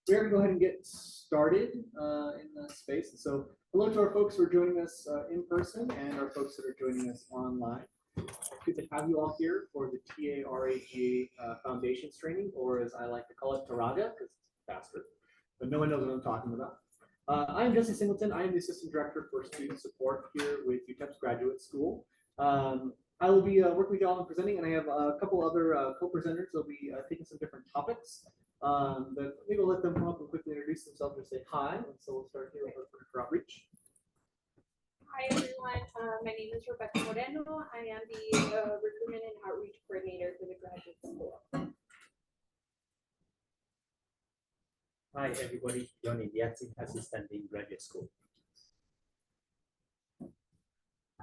we're going to go ahead and get started in the space. So hello to our folks who are joining us in person and our folks that are joining us online. Good to have you all here for the TARAGA Foundations Training, or as I like to call it, TARAGA, because it's faster, but no one knows what I'm talking about. I'm Jesse Singleton. I am the Assistant Director for Student Support here with UTEP's Graduate School. I will be working with y'all and presenting, and I have a couple other co-presenters. They'll be taking some different topics. But maybe we'll let them come up and quickly introduce themselves and say hi. And so we'll start here with our for outreach. Hi everyone, my name is Rebecca Moreno. I am the Recruitment and Outreach Coordinator for the Graduate School. Hi everybody, Johnny Diazzi, Assistant in Graduate School.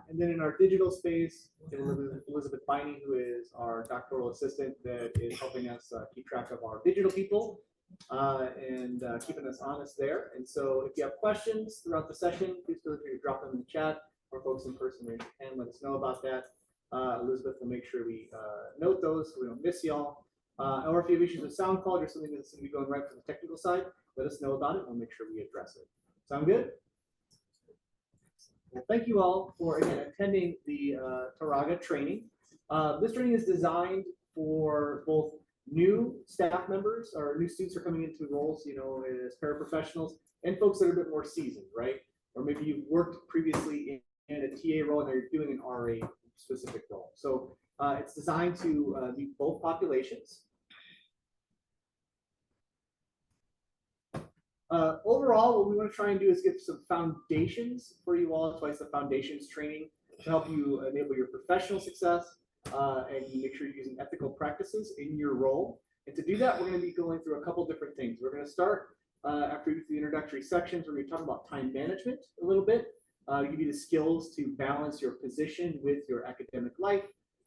And then in our digital space, Elizabeth Biney, who is our doctoral assistant that is helping us keep track of our digital people and keeping us honest there. And so if you have questions throughout the session, please feel free to drop them in the chat, or folks in person raise your hand, let us know about that. Elizabeth will make sure we note those so we don't miss y'all. Or if you have issues with sound quality or something that's going to be going right from the technical side, let us know about it. We'll make sure we address it. Sound good? Well, thank you all for, again, attending the TARAGA training. This training is designed for both new staff members or new students who are coming into roles, you know, as paraprofessionals, and folks that are a bit more seasoned, right? Or maybe you've worked previously in a TA role and you're doing an RA specific role. So it's designed to meet both populations. Overall, what we want to try and do is give some foundations for you all. That's why it's the foundations training to help you enable your professional success and make sure you're using ethical practices in your role. And to do that, we're going to be going through a couple different things. We're going to start after the introductory sections. We're going to talk about time management a little bit, give you the skills to balance your position with your academic life.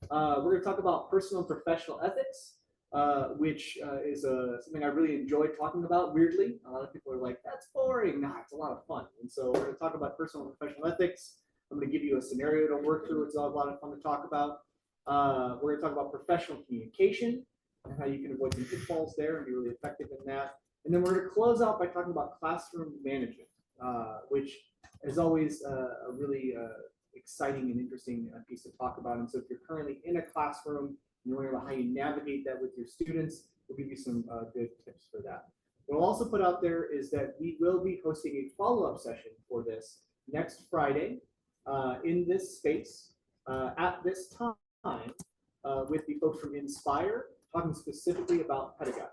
We're going to talk about personal and professional ethics. Which is something I really enjoy talking about, weirdly. A lot of people are like, that's boring. Nah, it's a lot of fun. And so we're going to talk about personal and professional ethics. I'm going to give you a scenario to work through. It's a lot of fun to talk about. We're going to talk about professional communication and how you can avoid some pitfalls there and be really effective in that. And then we're going to close out by talking about classroom management, which is always a really exciting and interesting piece to talk about. And so if you're currently in a classroom, you learn about how you navigate that with your students, we'll give you some good tips for that. What we'll also put out there is that we will be hosting a follow-up session for this next Friday in this space at this time with the folks from Inspire, talking specifically about pedagogy.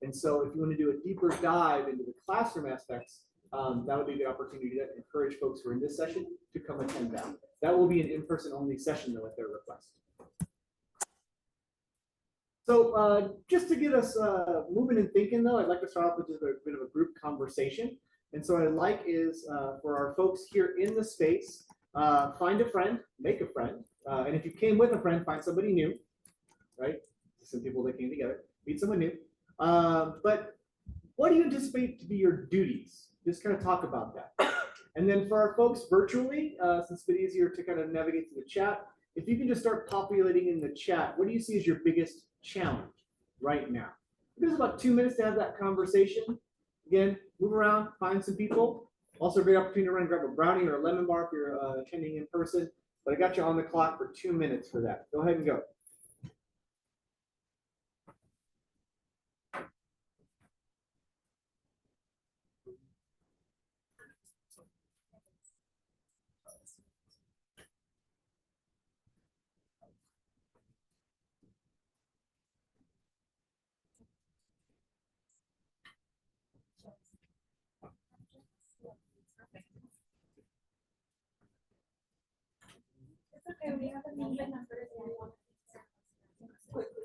And so if you want to do a deeper dive into the classroom aspects, that would be a good opportunity to encourage folks who are in this session to come attend that. That will be an in-person only session though at their request. So just to get us moving and thinking, though, I'd like to start off with just a bit of a group conversation. And so what I'd like is for our folks here in the space, find a friend, make a friend. And if you came with a friend, find somebody new, right? Some people that came together, meet someone new. But what do you anticipate to be your duties? Just kind of talk about that. And then for our folks virtually, since it's a bit easier to kind of navigate through the chat, if you can just start populating in the chat, what do you see as your biggest challenge right now? There's about 2 minutes to have that conversation. Again, move around, find some people. Also a great opportunity to run and grab a brownie or a lemon bar if you're attending in person. But I got you on the clock for 2 minutes for that. Go ahead and go. Okay, we have a name and numbers and we want to quickly.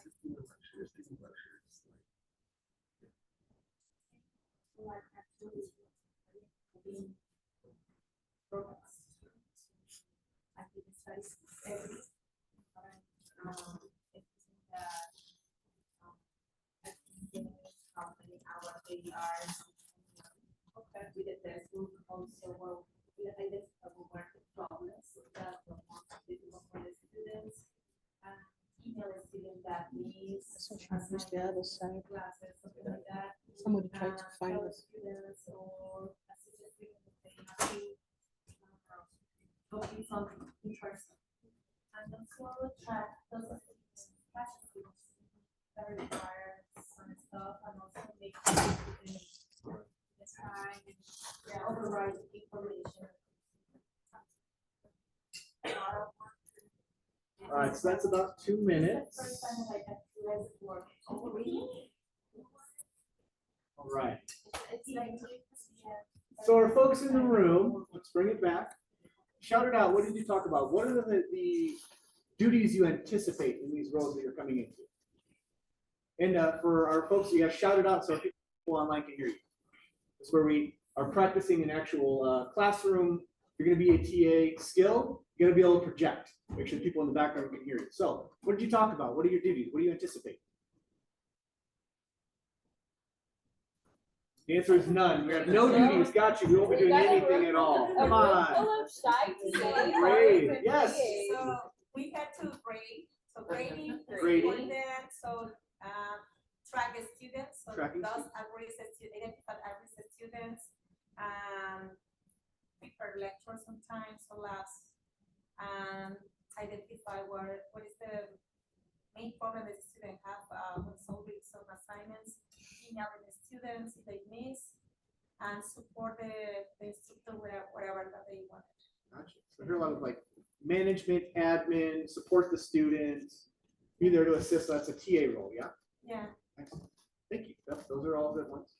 Okay, with the test group also, well, we identify market problems that were more difficult for the students. Email a student that needs Sometimes the other side, classes, something like that. somebody tried to find Tell us. students or assist the student if they have to focus on interest. And also track those classes that require some stuff and also make sure the time and override information. All right, so that's about 2 minutes. First time like that, let's work. Oh, really? All right. It's like, So our folks in the room, let's bring it back. Shout it out. What did you talk about? What are the duties you anticipate in these roles that you're coming into? And for our folks, you guys shout it out so people online can hear you. It's where we are practicing an actual classroom. You're going to be a TA skill. You're going to be able to project. Make sure people in the background can hear you. So what did you talk about? What are your duties? What do you anticipate? The answer is none. We have no duties. Got you. We won't be doing anything at all. Come on. Great. Yes. So we had to grade, so grading, Grading. and then, so, track the students, so Tracking those at-risk students, identified at-risk students, prepare lectures sometimes, so labs, identify what is the main problem that the student have, when solving some assignments, emailing the students if they miss, and support the instructor, whatever that they want. Gotcha. So I hear a lot of like management, admin, support the students, be there to assist. That's a TA role, yeah? Yeah. Excellent. Thank you. Yep, those are all good ones.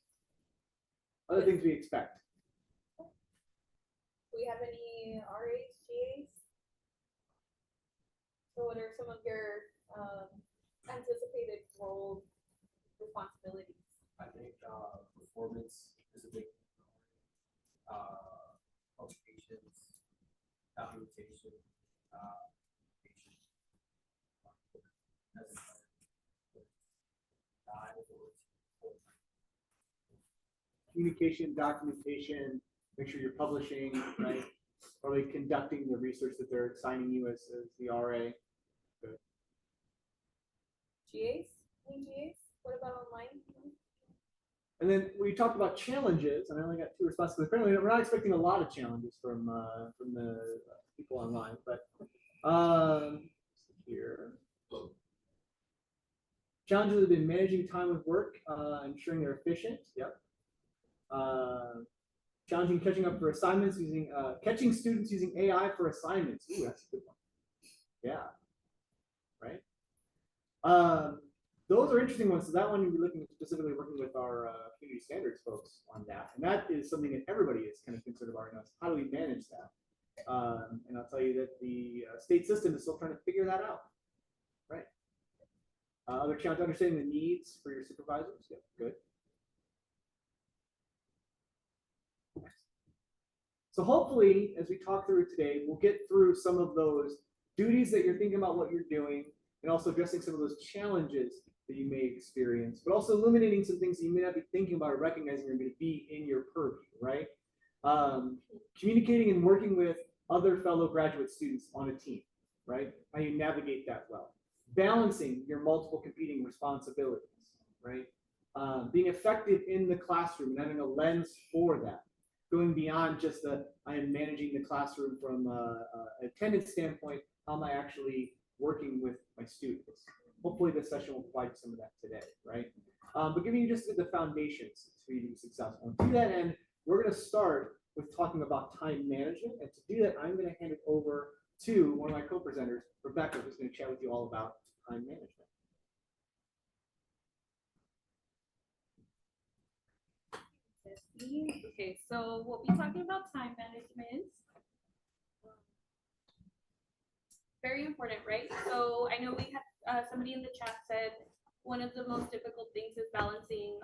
Other things we expect. Do we have any RAs, GAs? So what are some of your anticipated role responsibilities? I think performance is a big publications, documentation, Communication, documentation, make sure you're publishing, right? Probably conducting the research that they're assigning you as the RA. GAs? Any GAs? What about online? And then we talked about challenges, and I only got 2 responses. Apparently, we're not expecting a lot of challenges from the people online, but here. Challenges have been managing time with work, ensuring they're efficient. Yep. Challenging catching up for assignments using catching students using AI for assignments. Ooh, that's a good one. Yeah. Right. Those are interesting ones. So that one you're looking specifically working with our community standards folks on that, and that is something that everybody is kind of concerned about right now. How do we manage that? And I'll tell you that the state system is still trying to figure that out. Right. Other challenge, understanding the needs for your supervisors. Yep, good. So hopefully, as we talk through today, we'll get through some of those duties that you're thinking about what you're doing, and also addressing some of those challenges that you may experience, but also illuminating some things that you may not be thinking about or recognizing are going to be in your purview, right? Communicating and working with other fellow graduate students on a team, right? How you navigate that well. Balancing your multiple competing responsibilities, right? Being effective in the classroom and having a lens for that. Going beyond just I am managing the classroom from an attendance standpoint, how am I actually working with my students? Hopefully this session will provide some of that today, right? But giving you just the foundations for you to be successful. And to that end, we're going to start with talking about time management. And to do that, I'm going to hand it over to one of my co-presenters, Rebecca, who's going to chat with you all about time management. Okay, so we'll be talking about time management. Very important, right? So I know we have somebody in the chat said one of the most difficult things is balancing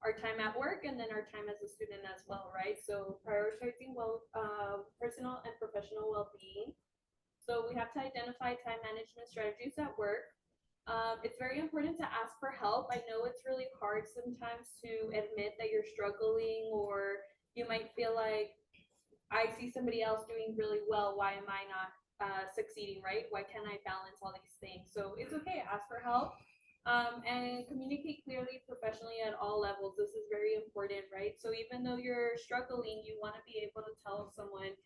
our time at work and then our time as a student as well, right? So prioritizing personal and professional well-being. So we have to identify time management strategies at work. It's very important to ask for help. I know it's really hard sometimes to admit that you're struggling, or you might feel like, I see somebody else doing really well, why am I not succeeding, right? Why can't I balance all these things? So it's okay, ask for help. And communicate clearly professionally at all levels. This is very important, right? So even though you're struggling, you want to be able to tell someone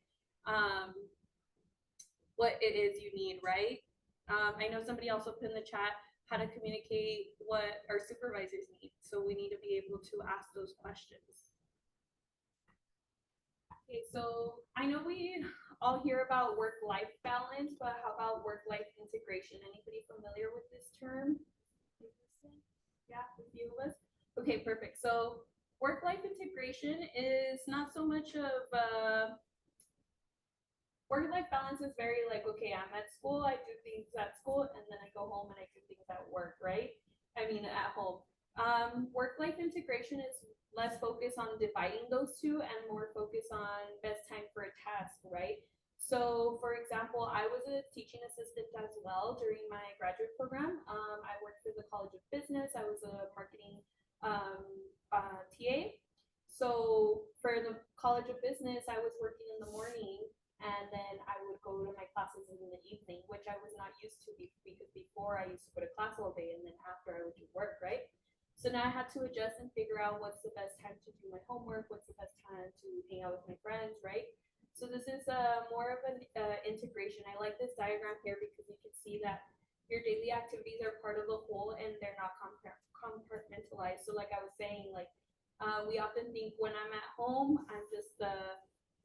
what it is you need, right? I know somebody also put in the chat how to communicate what our supervisors need. So we need to be able to ask those questions. Okay, so I know we all hear about work-life balance, but how about work-life integration? Anybody familiar with this term? Yeah, a few of us. Okay, perfect. So work-life integration is not so much of work-life balance is very like, okay, I'm at school, I do things at school, and then I go home and I do things at work, right? I mean, at home. Work-life integration is less focus on dividing those two and more focus on best time for a task, right? So for example, I was a teaching assistant as well during my graduate program. I worked for the College of Business. I was a marketing TA. So for the College of Business, I was working in the morning and then I would go to my classes in the evening, which I was not used to because before I used to go to class all day and then after I would do work, right? So now I had to adjust and figure out what's the best time to do my homework, what's the best time to hang out with my friends, right? So this is more of an integration. I like this diagram here because you can see that your daily activities are part of the whole and they're not compartmentalized. So like I was saying, like we often think when I'm at home, I'm just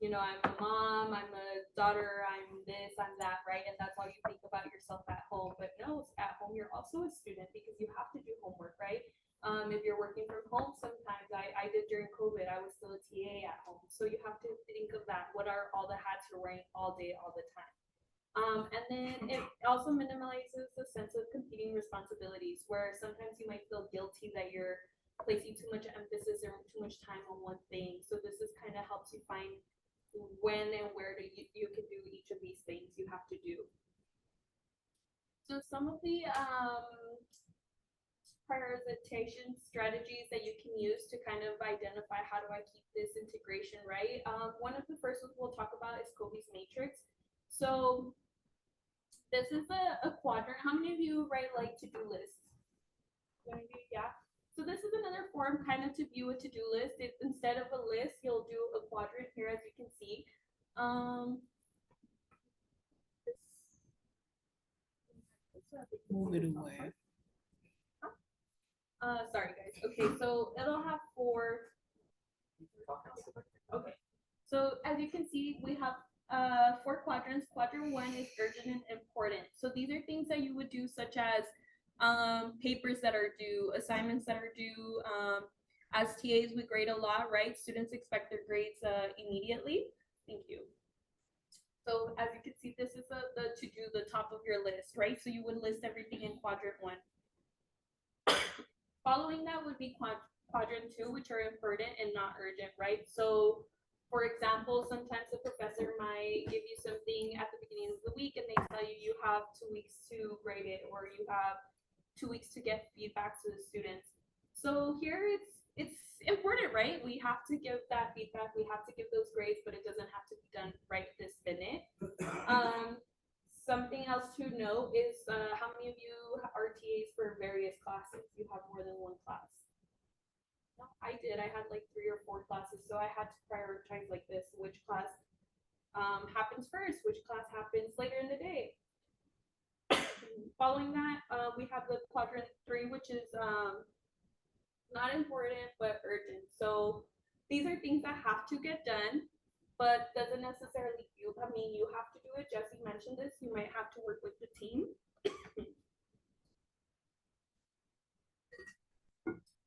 you know, I'm a mom, I'm a daughter, I'm this, I'm that, right? And that's all you think about yourself at home. But no, at home you're also a student because you have to do homework, right? If you're working from home, sometimes I did during COVID, I was still a TA at home. So you have to think of that. What are all the hats you're wearing all day, all the time? And then it also minimizes the sense of competing responsibilities where sometimes you might feel guilty that you're placing too much emphasis or too much time on one thing. So this is kind of helps you find when and where you can do each of these things you have to do. So some of the prioritization strategies that you can use to kind of identify how do I keep this integration, right? One of the first ones we'll talk about is Covey's matrix. So this is a quadrant. How many of you write like to-do lists? Yeah. So this is another form kind of to view a to-do list. If instead of a list, you'll do a quadrant here, as you can see. Move it away. Sorry guys. Okay, so it'll have four. Okay, so as you can see, we have 4 quadrants. Quadrant 1 is urgent and important. So these are things that you would do, such as papers that are due, assignments that are due. As TAs, we grade a lot, right? Students expect their grades immediately. Thank you. So as you can see, this is the to-do, the top of your list, right? So you would list everything in quadrant 1. Following that would be quadrant 2, which are important and not urgent, right? So for example, sometimes the professor might give you something at the beginning of the week and they tell you you have 2 weeks to grade it, or you have 2 weeks to get feedback to the students. So here it's important, right? We have to give that feedback, we have to give those grades, but it doesn't have to be done right this minute. Something else to note is how many of you are TAs for various classes? You have more than one class. No, I did. I had like 3 or 4 classes, so I had to prioritize like this: which class happens first, which class happens later in the day. Following that, we have the quadrant 3, which is not important but urgent. So these are things that have to get done, but doesn't necessarily mean you have to do it. Jesse mentioned this. You might have to work with the team.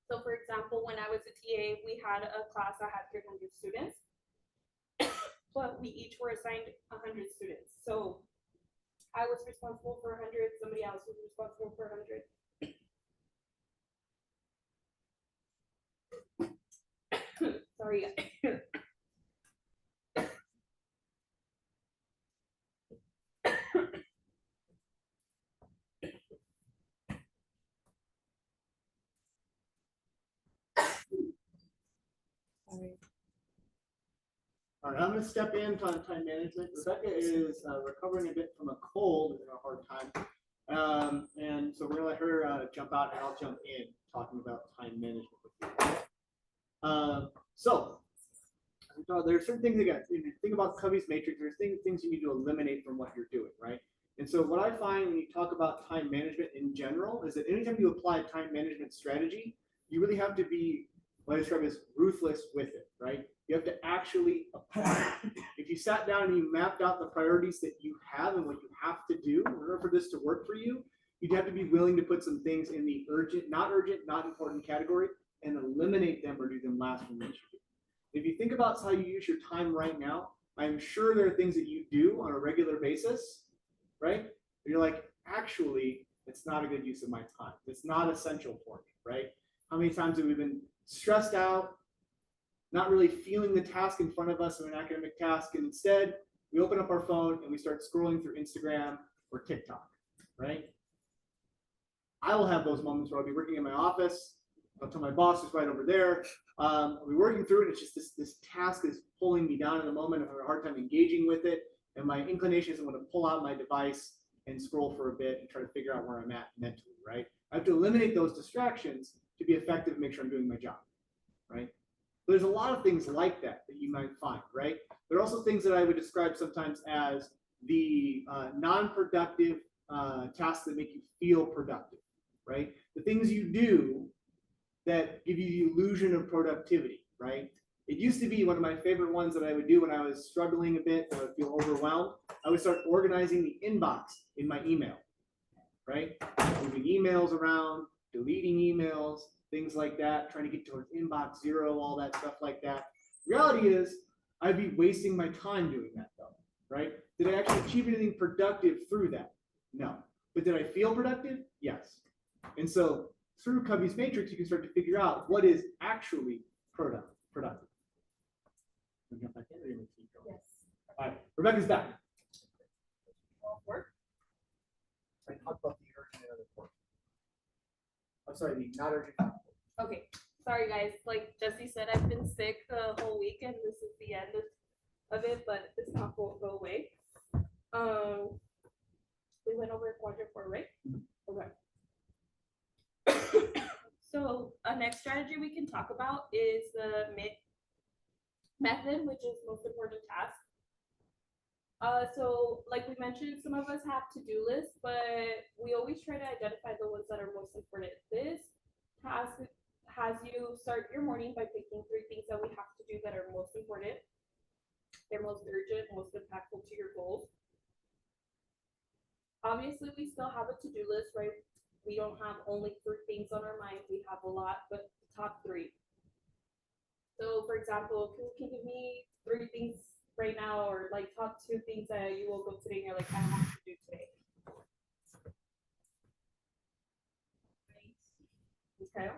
So for example, when I was a TA, we had a class that had 300 students, but we each were assigned 100 students. So I was responsible for 100, somebody else was responsible for 100. Sorry. Sorry. All right, I'm gonna step in on time management. Rebecca is recovering a bit from a cold and a hard time. And so we're gonna let her jump out and I'll jump in talking about time management with you. So there's certain things again, if you think about Covey's matrix, there's things you need to eliminate from what you're doing, right? And so what I find when you talk about time management in general is that anytime you apply a time management strategy, you really have to be what I describe as ruthless with it, right? You have to actually apply it. If you sat down and you mapped out the priorities that you have and what you have to do in order for this to work for you, you'd have to be willing to put some things in the urgent, not important category and eliminate them or do them last when you should do. If you think about how you use your time right now, I'm sure there are things that you do on a regular basis, right? And you're like, actually, it's not a good use of my time. It's not essential for me, right? How many times have we been stressed out, not really feeling the task in front of us of an academic task, and instead we open up our phone and we start scrolling through Instagram or TikTok, right? I will have those moments where I'll be working in my office. I'll tell my boss who's right over there. I'll be working through it. It's just this task is pulling me down in the moment. I'm having a hard time engaging with it. And my inclination is I'm going to pull out my device and scroll for a bit and try to figure out where I'm at mentally, right? I have to eliminate those distractions to be effective and make sure I'm doing my job, right? There's a lot of things like that you might find, right? There are also things that I would describe sometimes as the non-productive tasks that make you feel productive, right? The things you do that give you the illusion of productivity, right? It used to be one of my favorite ones that I would do when I was struggling a bit, or I would feel overwhelmed. I would start organizing the inbox in my email, right? Moving emails around, deleting emails, things like that, trying to get towards inbox zero, all that stuff like that. Reality is, I'd be wasting my time doing that though, right? Did I actually achieve anything productive through that? No. But did I feel productive? Yes. And so through Covey's matrix, you can start to figure out what is actually productive. Jump back in, or you want to keep going? Yes. All right, Rebecca's back. Work. I talked about the urgent and important. I'm sorry, the not urgent. Okay, sorry guys, like Jesse said, I've been sick the whole week and this is the end of it, but it's not going to go away. We went over quadrant 4, right? Okay. So a next strategy we can talk about is the method, which is most important task. So like we mentioned, some of us have to-do lists, but we always try to identify the ones that are most important. This task has you start your morning by picking 3 things that we have to do that are most important. They're most urgent, most impactful to your goals. Obviously, we still have a to-do list, right? We don't have only 3 things on our mind. We have a lot, but the top 3. So for example, can you give me 3 things right now, or like top 2 things that you woke up today and you're like, I have to do today? Okay.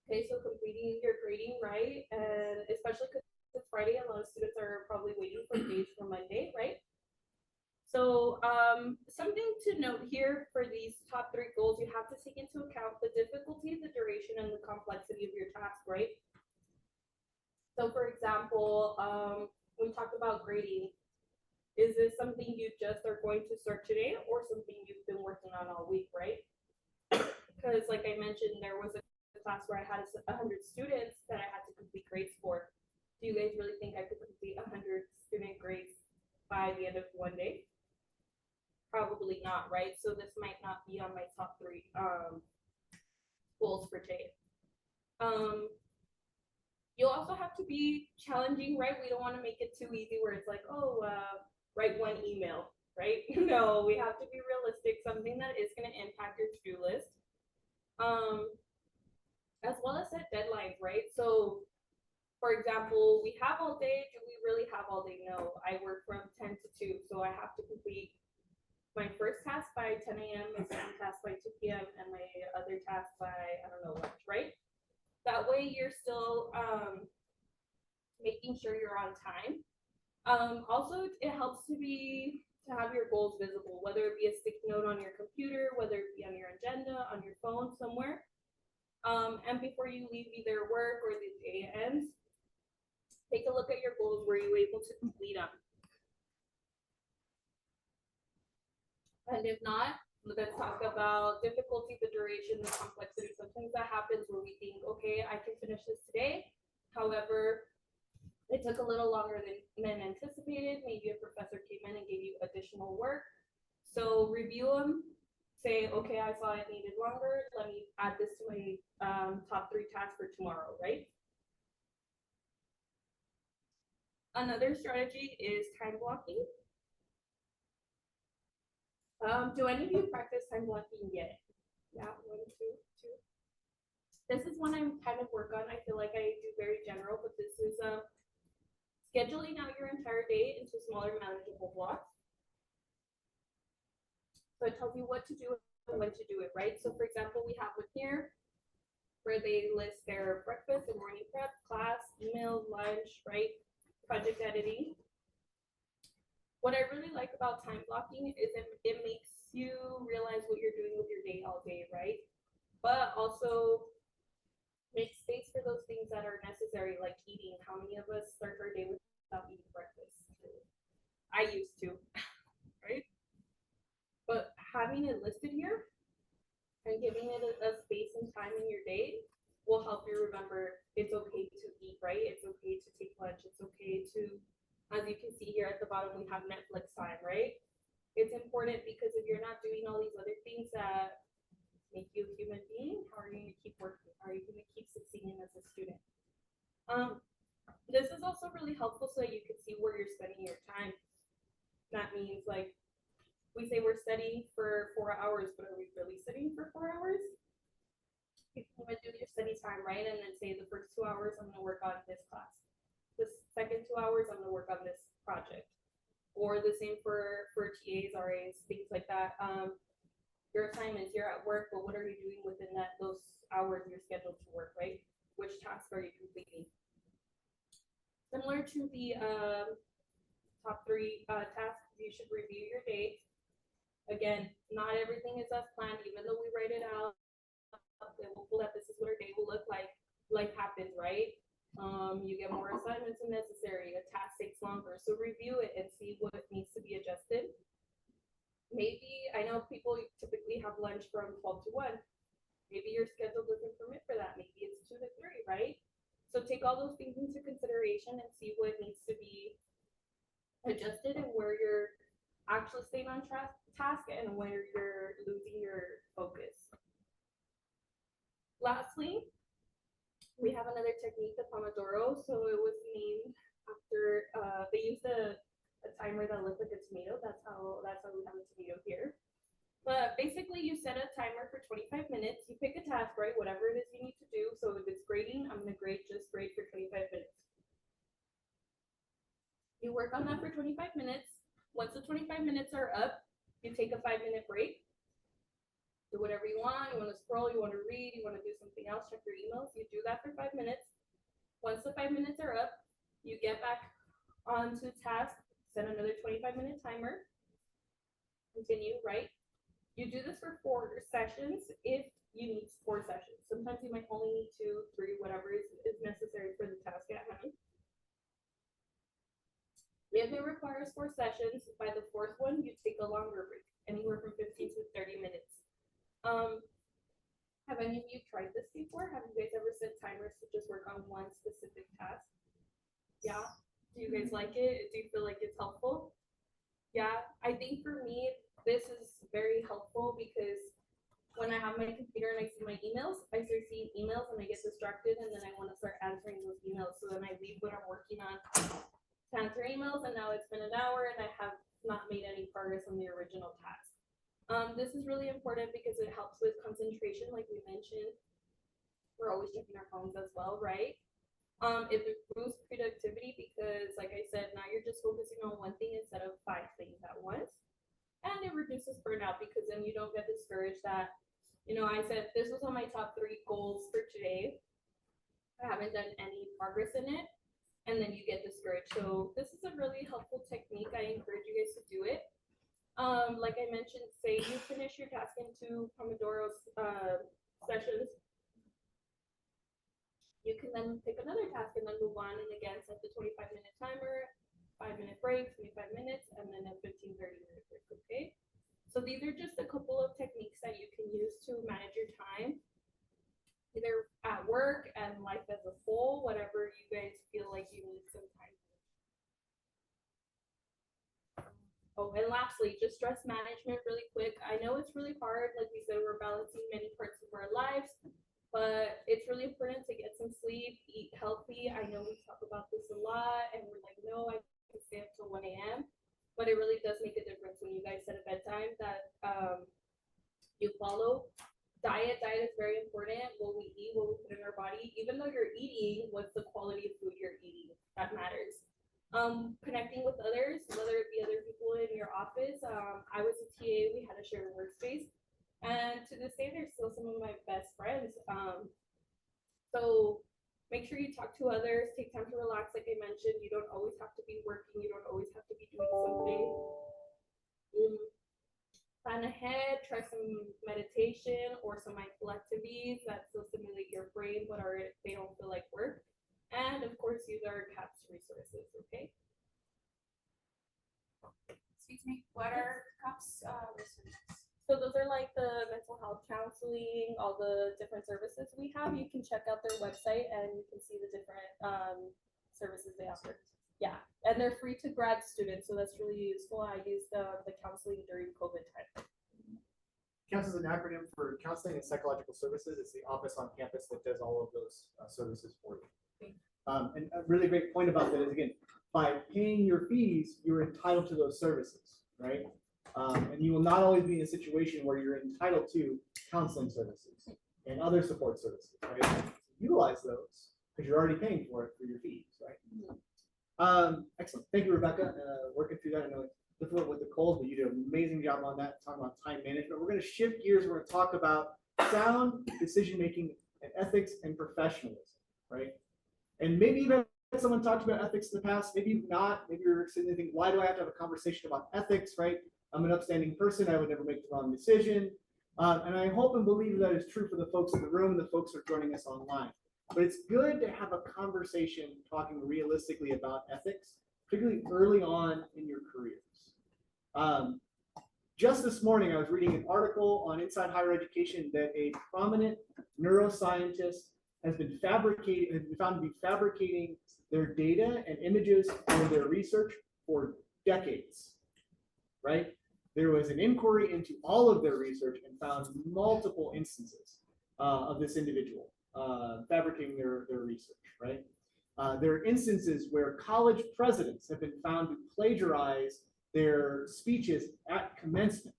Okay, so completing your grading, right? And especially because it's Friday, a lot of students are probably waiting for grades for Monday, right? So something to note here for these top 3 goals, you have to take into account the difficulty, the duration, and the complexity of your task, right? So for example, we talked about grading. Is this something you just are going to start today or something you've been working on all week, right? Because like I mentioned, there was a class where I had 100 students that I had to complete grades for. Do you guys really think I could complete 100 student grades by the end of one day? Probably not, right? So this might not be on my top 3 goals for today. You'll also have to be challenging, right? We don't want to make it too easy where it's like, oh, write 1 email, right? No, we have to be realistic, something that is going to impact your to-do list. As well as set deadlines, right? So For example, we have all day. Do we really have all day? No. I work from 10 to 2, so I have to complete my first task by 10 a.m., my second task by 2 p.m., and my other task by, I don't know, lunch, right? That way you're still making sure you're on time. Also, it helps to have your goals visible, whether it be a sticky note on your computer, whether it be on your agenda, on your phone somewhere. And before you leave either work or the day ends, take a look at your goals. Were you able to complete them? And if not, let's talk about difficulty, the duration, the complexity. Sometimes that happens where we think, okay, I can finish this today. However, it took a little longer than anticipated. Maybe a professor came in and gave you additional work. So review them, say, okay, I saw it needed longer. Let me add this to my top 3 tasks for tomorrow, right? Another strategy is time blocking. Do any of you practice time blocking yet? Yeah, 1, 2, 2. This is one I'm kind of work on. I feel like I do very general, but this is scheduling out your entire day into smaller manageable blocks. So it tells you what to do and when to do it, right? So for example, we have one here where they list their breakfast and morning prep, class, email, lunch, right? Project editing. What I really like about time blocking is it makes you realize what you're doing with your day all day, right? But also make space for those things that are necessary, like eating. How many of us start our day without eating breakfast? I used to, right? But having it listed here and giving it a space and time in your day will help you remember it's okay to eat, right? It's okay to take lunch. It's okay to, as you can see here at the bottom, we have Netflix time, right? It's important because if you're not doing all these other things that make you a human being, how are you going to keep working? How are you going to keep succeeding as a student? This is also really helpful so that you can see where you're spending your time. That means, like, we say we're studying for 4 hours, but are we really studying for 4 hours? You can even do your study time, right? And then say the first 2 hours, I'm going to work on this class. The second 2 hours, I'm going to work on this project. Or the same for TAs, RAs, things like that. Your assignments, you're at work, but what are you doing within those hours you're scheduled to work, right? Which tasks are you completing? Similar to the top 3 tasks, you should review your day. Again, not everything is as planned, even though we write it out, that this is what our day will look like. Life happens, right? You get more assignments than necessary, a task takes longer. So review it and see what needs to be adjusted. Maybe, I know people typically have lunch from 12 to 1. Maybe your schedule doesn't permit for that. Maybe it's 2 to 3, right? So take all those things into consideration and see what needs to be adjusted and where you're actually staying on task and where you're losing your focus. Lastly, we have another technique, the Pomodoro. So it was named after, they used a timer that looked like a tomato. That's how we have a tomato here. But basically you set a timer for 25 minutes. You pick a task, right? Whatever it is you need to do. So if it's grading, I'm going to grade for 25 minutes. You work on that for 25 minutes. Once the 25 minutes are up, you take a 5-minute break. Do whatever you want. You want to scroll, you want to read, you want to do something else, check your emails. You do that for 5 minutes. Once the 5 minutes are up, you get back onto task, set another 25-minute timer. Continue, right? You do this for 4 sessions if you need 4 sessions. Sometimes you might only need 2, 3, whatever is necessary for the task at hand. If it requires 4 sessions, by the 4th one, you take a longer break, anywhere from 15 to 30 minutes. Have any of you tried this before? Have you guys ever set timers to just work on one specific task? Yeah? Do you guys like it? Do you feel like it's helpful? Yeah, I think for me, this is very helpful because when I have my computer and I see my emails, I start seeing emails and I get distracted and then I want to start answering those emails. So then I leave what I'm working on to answer emails, and now it's been an hour and I have not made any progress on the original task. This is really important because it helps with concentration, like we mentioned. We're always checking our phones as well, right? It improves productivity because, like I said, now you're just focusing on one thing instead of 5 things at once. And it reduces burnout because then you don't get discouraged that, I said this was on my top 3 goals for today. I haven't done any progress in it. And then you get discouraged. So this is a really helpful technique. I encourage you guys to do it. Like I mentioned, say you finish your task in 2 Pomodoro sessions. You can then pick another task and then move on, and again set the 25-minute timer, 5-minute break, 25 minutes, and then a 15-30-minute break. Okay. So these are just a couple of techniques that you can use to manage your time, either at work and life as a whole, whatever you guys feel like you need some time. Oh, and lastly, just stress management really quick. I know it's really hard. Like we said, we're balancing many parts of our lives, but it's really important to get some sleep, eat healthy. I know we talk about this a lot and we're like, no, I can stay up till 1 a.m. But it really does make a difference when you guys set a bedtime that you follow. Diet is very important. What we eat, what we put in our body, even though you're eating, what's the quality of food you're eating? That matters. Connecting with others, whether it be other people in your office. I was a TA, we had a shared workspace. And to this day, they're still some of my best friends. So make sure you talk to others, take time to relax. Like I mentioned, you don't always have to be working. You don't always have to be doing something. Plan ahead, try some meditation or some mindful activities that still stimulate your brain, but they don't feel like work. And of course, use our CAPS resources, okay? Excuse me, what are CAPS resources? So those are like the mental health counseling, all the different services we have. You can check out their website and you can see the different services they offer. Yeah, and they're free to grad students, so that's really useful. I used the counseling during COVID time. CAPS is an acronym for Counseling and Psychological Services. It's the office on campus that does all of those services for you. And a really great point about that is, again, by paying your fees, you're entitled to those services, right? And you will not always be in a situation where you're entitled to counseling services and other support services, right? Utilize those because you're already paying for it for your fees, right? Excellent. Thank you, Rebecca. Working through that. I know it's difficult with the cold, but you did an amazing job on that, talking about time management. We're going to shift gears. We're going to talk about sound decision-making and ethics and professionalism, right? And maybe you've had someone talk about ethics in the past, maybe you've not, maybe you're sitting there thinking, why do I have to have a conversation about ethics, right? I'm an upstanding person, I would never make the wrong decision. And I hope and believe that is true for the folks in the room and the folks who are joining us online. But it's good to have a conversation talking realistically about ethics, particularly early on in your careers. Just this morning, I was reading an article on Inside Higher Education that a prominent neuroscientist has been found to be fabricating their data and images for their research for decades, right? There was an inquiry into all of their research and found multiple instances of this individual fabricating their research, right? There are instances where college presidents have been found to plagiarize their speeches at commencement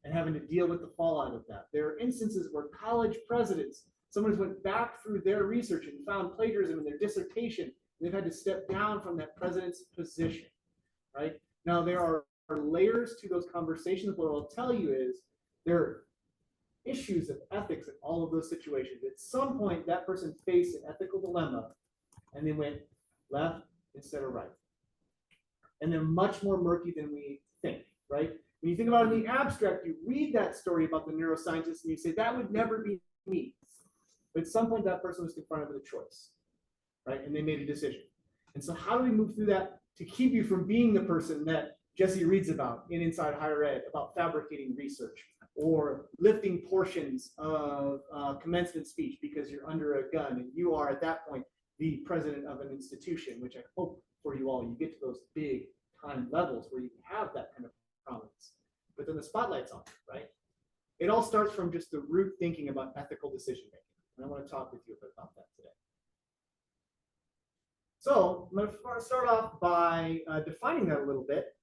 and having to deal with the fallout of that. There are instances where college presidents, someone went back through their research and found plagiarism in their dissertation, and they've had to step down from that president's position, right? Now, there are layers to those conversations. What I'll tell you is there are issues of ethics in all of those situations. At some point, that person faced an ethical dilemma, and they went left instead of right. And they're much more murky than we think, right? When you think about it in the abstract, you read that story about the neuroscientist, and you say, that would never be me. But at some point, that person was confronted with a choice, right? And they made a decision. And so how do we move through that to keep you from being the person that Jesse reads about in Inside Higher Ed, about fabricating research or lifting portions of commencement speech because you're under a gun and you are at that point the president of an institution, which I hope for you all, you get to those big time levels where you have that kind of prominence. But then the spotlight's on, right? It all starts from just the root thinking about ethical decision making. And I want to talk with you a bit about that today. So I'm going to start off by defining that a little bit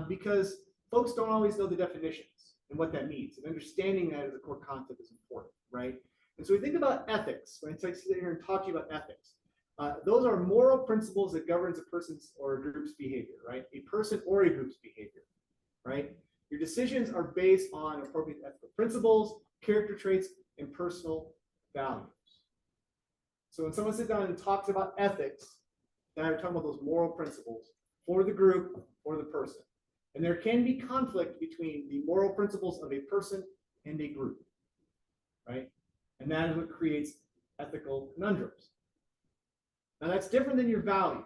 because folks don't always know the definitions and what that means. And understanding that as a core concept is important, right? And so we think about ethics. When I sit here and talk to you about ethics, Those are moral principles that governs a person's or a group's behavior, right? A person or a group's behavior, right? Your decisions are based on appropriate ethical principles, character traits, and personal values. So when someone sits down and talks about ethics, they're talking about those moral principles for the group or the person. And there can be conflict between the moral principles of a person and a group, right? And that is what creates ethical conundrums. Now that's different than your values.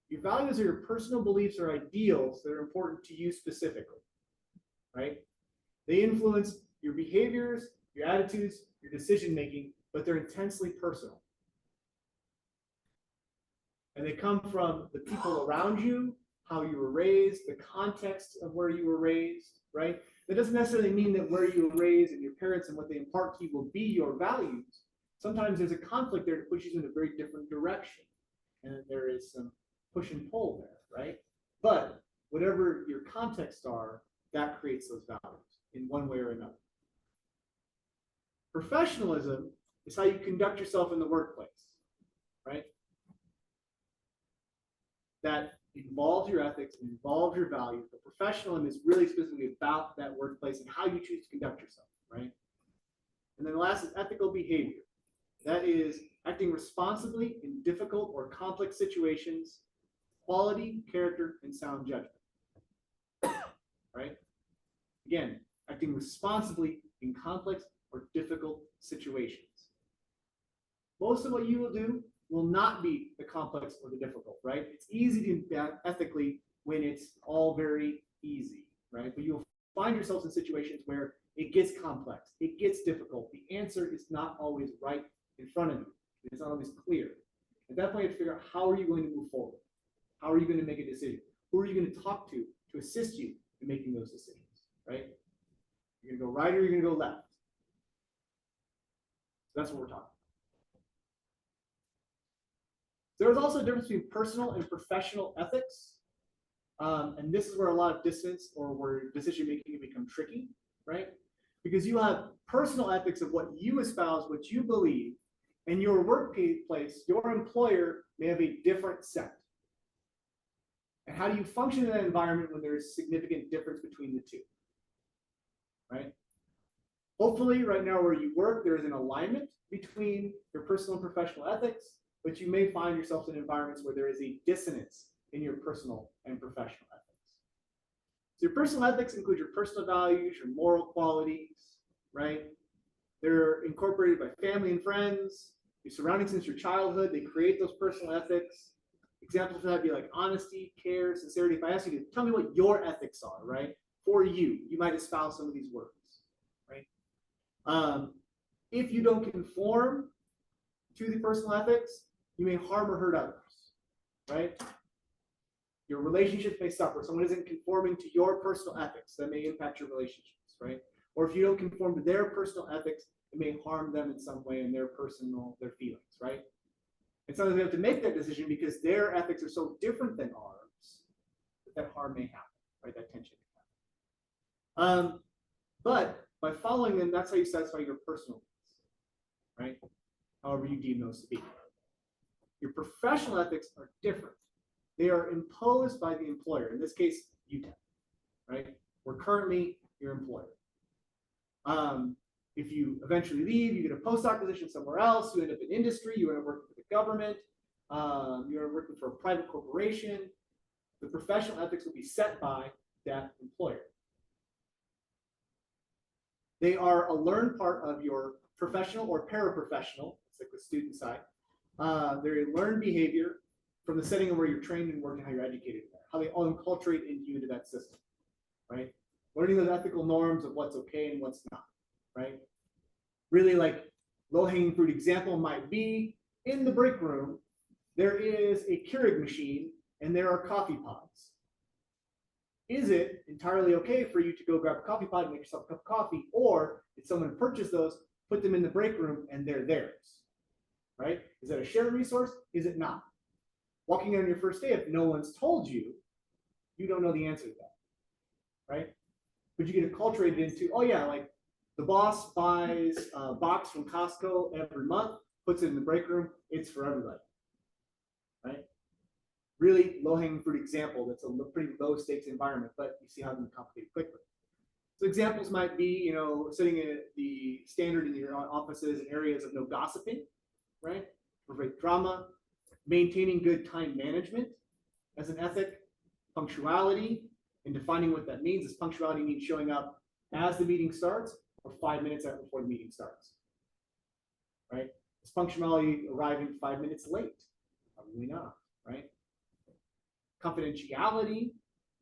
Your values are your personal beliefs or ideals that are important to you specifically, right? They influence your behaviors, your attitudes, your decision-making, but they're intensely personal. And they come from the people around you, how you were raised, the context of where you were raised, right? That doesn't necessarily mean that where you were raised and your parents and what they impart to you will be your values. Sometimes there's a conflict there that pushes you in a very different direction. And there is some push and pull there, right? But whatever your contexts are, that creates those values in one way or another. Professionalism is how you conduct yourself in the workplace, right? That involves your ethics, involves your values, but professionalism is really specifically about that workplace and how you choose to conduct yourself, right? And then the last is ethical behavior. That is acting responsibly in difficult or complex situations, quality, character, and sound judgment, right? Again, acting responsibly in complex or difficult situations. Most of what you will do will not be the complex or the difficult, right? It's easy to do that ethically when it's all very easy, right? But you'll find yourselves in situations where it gets complex, it gets difficult. The answer is not always right in front of you. It's not always clear. At that point, you have to figure out how are you going to move forward? How are you going to make a decision? Who are you going to talk to assist you in making those decisions, right? You're going to go right or you're going to go left. So that's what we're talking about. There's also a difference between personal and professional ethics. And this is where a lot of dissonance or where decision making can become tricky, right? Because you have personal ethics of what you espouse, what you believe, and your workplace, your employer may have a different set. And how do you function in that environment when there is significant difference between the two, right? Hopefully right now where you work, there is an alignment between your personal and professional ethics, but you may find yourself in environments where there is a dissonance in your personal and professional ethics. So your personal ethics include your personal values, your moral qualities, right? They're incorporated by family and friends, your surroundings since your childhood. They create those personal ethics. Examples of that would be like honesty, care, sincerity. If I ask you to tell me what your ethics are, right? For you, you might espouse some of these words, right? If you don't conform to the personal ethics, you may harm or hurt others, right? Your relationships may suffer. Someone isn't conforming to your personal ethics. That may impact your relationships, right? Or if you don't conform to their personal ethics, it may harm them in some way in their feelings, right? And sometimes we have to make that decision because their ethics are so different than ours that harm may happen, right? That tension may happen. But by following them, that's how you satisfy your personal needs, right? However you deem those to be. Your professional ethics are different. They are imposed by the employer, in this case, UTEP, right? We're currently your employer. If you eventually leave, you get a postdoc position somewhere else, you end up in industry, you end up working for the government, you are working for a private corporation, the professional ethics will be set by that employer. They are a learned part of your professional or paraprofessional, it's like the student side. They're a learned behavior from the setting of where you're trained and working, how you're educated there, how they all enculturate into you into that system, right? Learning those ethical norms of what's okay and what's not, right? Really like low-hanging fruit example might be in the break room, there is a Keurig machine and there are coffee pods. Is it entirely okay for you to go grab a coffee pod and make yourself a cup of coffee, or did someone purchase those, put them in the break room and they're theirs, right? Is that a shared resource? Is it not? Walking on your first day, if no one's told you, you don't know the answer to that, right? But you get acculturated into, oh yeah, like the boss buys a box from Costco every month, puts it in the break room, it's for everybody. right? Really low-hanging fruit example that's a pretty low-stakes environment, but you see how it can complicate quickly. So examples might be, setting the standard in your offices and areas of no gossiping, right? Prevent drama, maintaining good time management as an ethic, punctuality, and defining what that means. Is punctuality means showing up as the meeting starts or 5 minutes before the meeting starts, right? Is punctuality arriving 5 minutes late? Probably not, right? Confidentiality,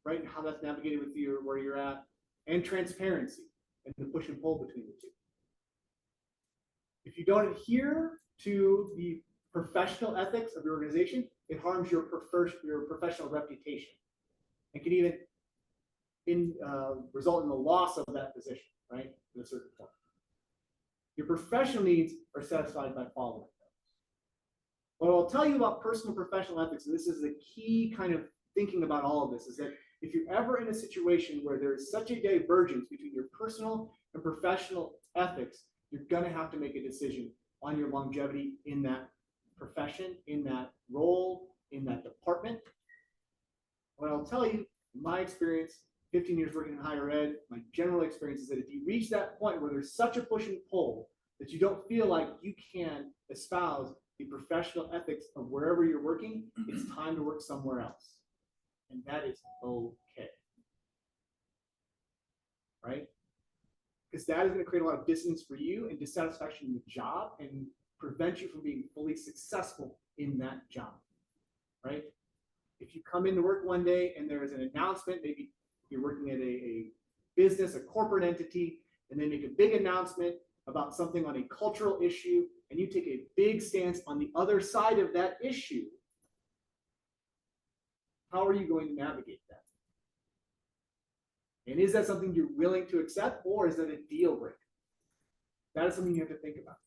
right? How that's navigated with where you're at, and transparency and the push and pull between the two. If you don't adhere to the professional ethics of your organization, it harms your professional reputation and can even result in the loss of that position, right? To a certain point. Your professional needs are satisfied by following those. What I'll tell you about personal and professional ethics, and this is the key kind of thinking about all of this, is that if you're ever in a situation where there is such a divergence between your personal and professional ethics, you're going to have to make a decision on your longevity in that profession, in that role, in that department. What I'll tell you, in my experience, 15 years working in higher ed, my general experience is that if you reach that point where there's such a push and pull that you don't feel like you can espouse the professional ethics of wherever you're working, it's time to work somewhere else. And that is okay. Right? Because that is going to create a lot of dissonance for you and dissatisfaction in the job and prevent you from being fully successful in that job. Right? If you come into work one day and there is an announcement, maybe you're working at a business, a corporate entity, and they make a big announcement about something on a cultural issue, and you take a big stance on the other side of that issue, how are you going to navigate that? And is that something you're willing to accept, or is that a deal breaker? That is something you have to think about.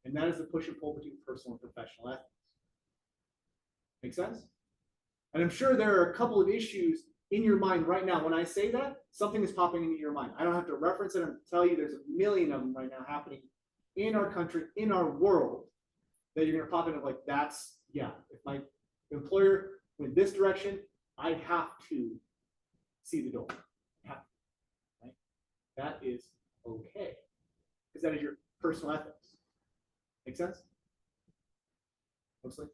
And that is the push and pull between personal and professional ethics. Make sense? And I'm sure there are a couple of issues in your mind right now. When I say that, something is popping into your mind. I don't have to reference it and tell you there's a million of them right now happening in our country, in our world, that you're going to pop into like, that's, yeah, if my employer went this direction, I have to see the door. Right? That is okay. Because that is your personal ethics. Make sense? Mostly?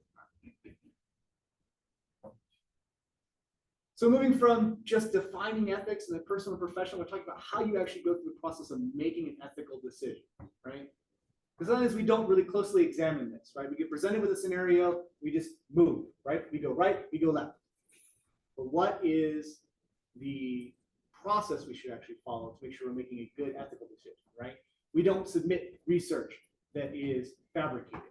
So moving from just defining ethics in the personal and professional, we're talking about how you actually go through the process of making an ethical decision, right? Because sometimes we don't really closely examine this, right? We get presented with a scenario, we just move, right? We go right, we go left. But what is the process we should actually follow to make sure we're making a good ethical decision, right? We don't submit research that is fabricated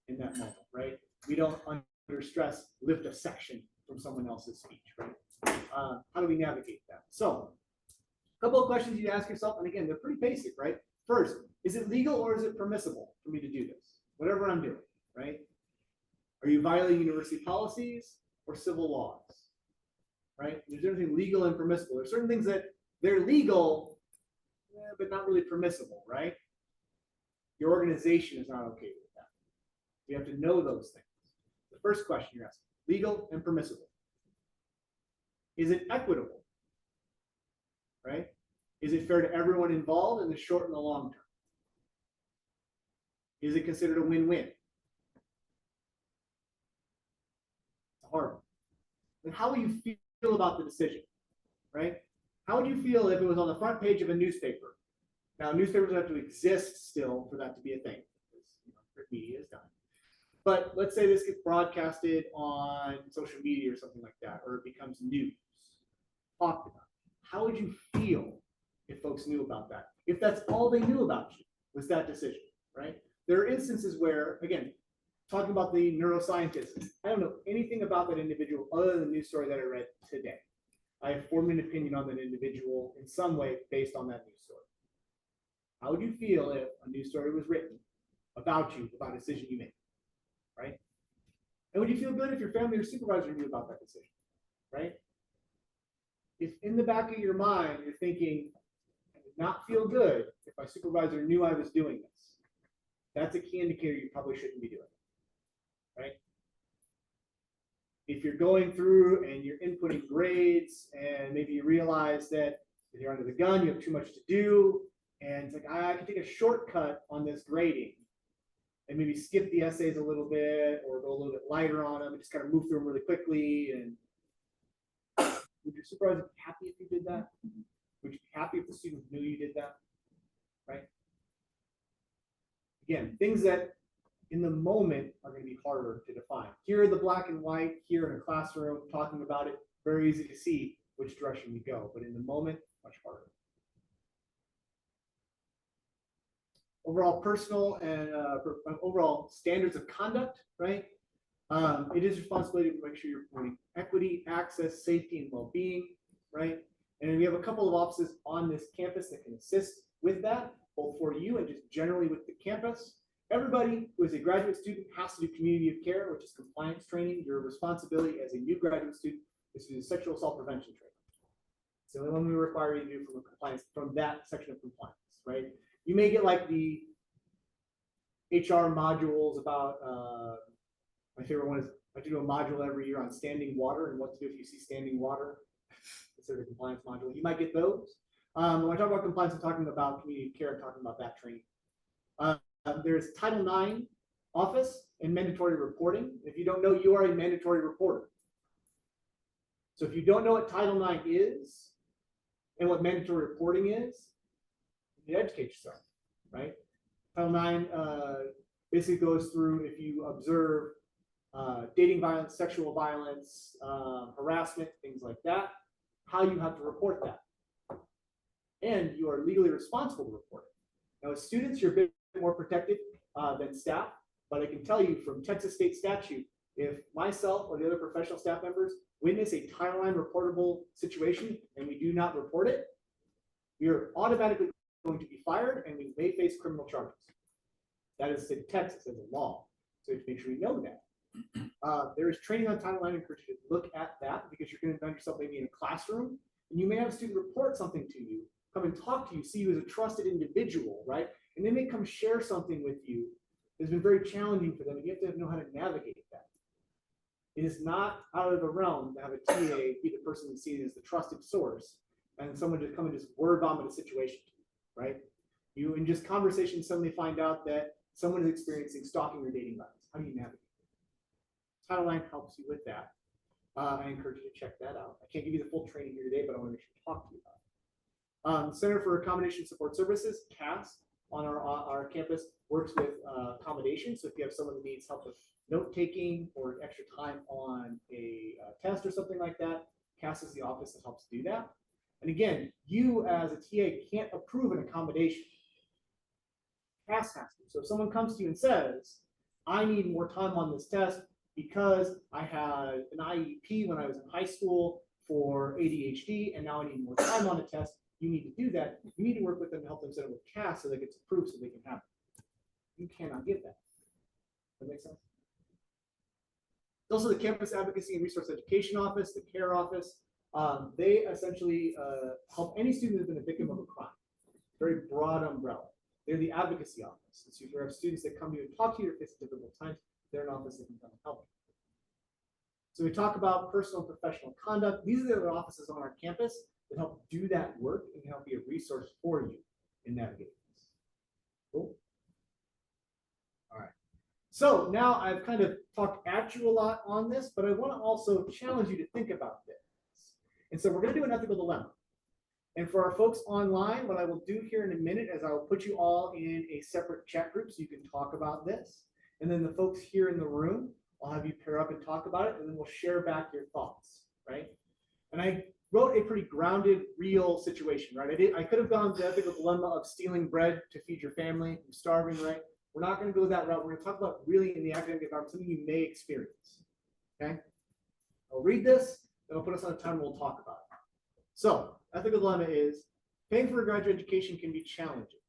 in that moment, right? We don't, under stress, lift a section from someone else's speech, right? How do we navigate that? So, a couple of questions you ask yourself, and again, they're pretty basic, right? First, is it legal or is it permissible for me to do this? Whatever I'm doing, right? Are you violating university policies or civil laws, right? There's anything legal and permissible. There's certain things that they're legal, but not really permissible, right? Your organization is not okay with that. You have to know those things. The first question you're asking, legal and permissible. Is it equitable, right? Is it fair to everyone involved in the short and the long term? Is it considered a win-win? It's hard. And how will you feel about the decision, right? How would you feel if it was on the front page of a newspaper? Now, newspapers have to exist still for that to be a thing, because print media is done. But let's say this gets broadcasted on social media or something like that, or it becomes news, talked about. How would you feel if folks knew about that? If that's all they knew about you was that decision, right? There are instances where, again, talking about the neuroscientist, I don't know anything about that individual other than the news story that I read today. I have formed an opinion on that individual in some way based on that news story. How would you feel if a news story was written about you, about a decision you made, right? And would you feel good if your family or supervisor knew about that decision, right? If in the back of your mind you're thinking, I would not feel good if my supervisor knew I was doing this, that's a key indicator you probably shouldn't be doing it, right? if you're going through and you're inputting grades and maybe you realize that if you're under the gun, you have too much to do, and it's like, I can take a shortcut on this grading and maybe skip the essays a little bit or go a little bit lighter on them and just kind of move through them really quickly. And would your supervisor be happy if you did that? Would you be happy if the students knew you did that? Right? Again, things that in the moment are going to be harder to define. Here are the black and white, here in a classroom talking about it, very easy to see which direction we go, but in the moment, much harder. Overall personal and overall standards of conduct, right? It is responsibility to make sure you're promoting equity, access, safety, and well-being, right? And we have a couple of offices on this campus that can assist with that, both for you and just generally with the campus. Everybody who is a graduate student has to do community of care, which is compliance training. Your responsibility as a new graduate student is to do sexual assault prevention training. It's the only one we require you to do from that section of compliance, right? You may get like the HR modules about, my favorite one is I do a module every year on standing water and what to do if you see standing water. Consider a compliance module. You might get those. When I talk about compliance, I'm talking about community of care, I'm talking about that training. There's Title IX office and mandatory reporting. If you don't know, you are a mandatory reporter. So if you don't know what Title IX is and what mandatory reporting is, you educate yourself, right? Title IX basically goes through if you observe dating violence, sexual violence, harassment, things like that, how you have to report that. And you are legally responsible to report it. Now, as students, you're a bit more protected than staff, but I can tell you from Texas state statute, if myself or the other professional staff members witness a Title IX reportable situation and we do not report it, we are automatically going to be fired and we may face criminal charges. That is the state of Texas as a law. So you have to make sure you know that. There is training on Title IX. I encourage you to look at that because you're going to find yourself maybe in a classroom and you may have a student report something to you, come and talk to you, see you as a trusted individual, right? And they may come share something with you that's been very challenging for them, and you have to know how to navigate that. It is not out of the realm to have a TA be the person that's seen as the trusted source and someone to come and just word vomit a situation to you, right? You, in just conversation, suddenly find out that someone is experiencing stalking or dating violence. How do you navigate that? Title IX helps you with that. I encourage you to check that out. I can't give you the full training here today, but I want to make sure to talk to you about it. Center for Accommodation Support Services, CAS, on our campus works with accommodation. So if you have someone that needs help with note taking or extra time on a test or something like that, CAS is the office that helps do that. And again, you as a TA can't approve an accommodation. CAS has to. So if someone comes to you and says, I need more time on this test because I had an IEP when I was in high school for ADHD and now I need more time on a test, you need to do that. You need to work with them to help them set up with CAS so that it gets approved so they can have it. You cannot give that. That makes sense? Also, the Campus Advocacy and Resource Education Office, the CARE office, they essentially help any student who's been a victim of a crime. Very broad umbrella. They're the advocacy office. So if you have students that come to you and talk to you or face difficult times, they're an office that can come and help you. So we talk about personal and professional conduct. These are the offices on our campus that help do that work and help be a resource for you in navigating this. Cool. All right. So now I've kind of talked at you a lot on this, but I want to also challenge you to think about this. And so we're going to do an ethical dilemma. And for our folks online, what I will do here in a minute is I will put you all in a separate chat group so you can talk about this. And then the folks here in the room, I'll have you pair up and talk about it, and then we'll share back your thoughts, right? And I wrote a pretty grounded, real situation, right? I could have gone to the ethical dilemma of stealing bread to feed your family, from starving, right? We're not going to go that route. We're going to talk about really in the academic environment, something you may experience, okay? I'll read this, then I'll put us on a timer, we'll talk about it. So, ethical dilemma is, paying for a graduate education can be challenging.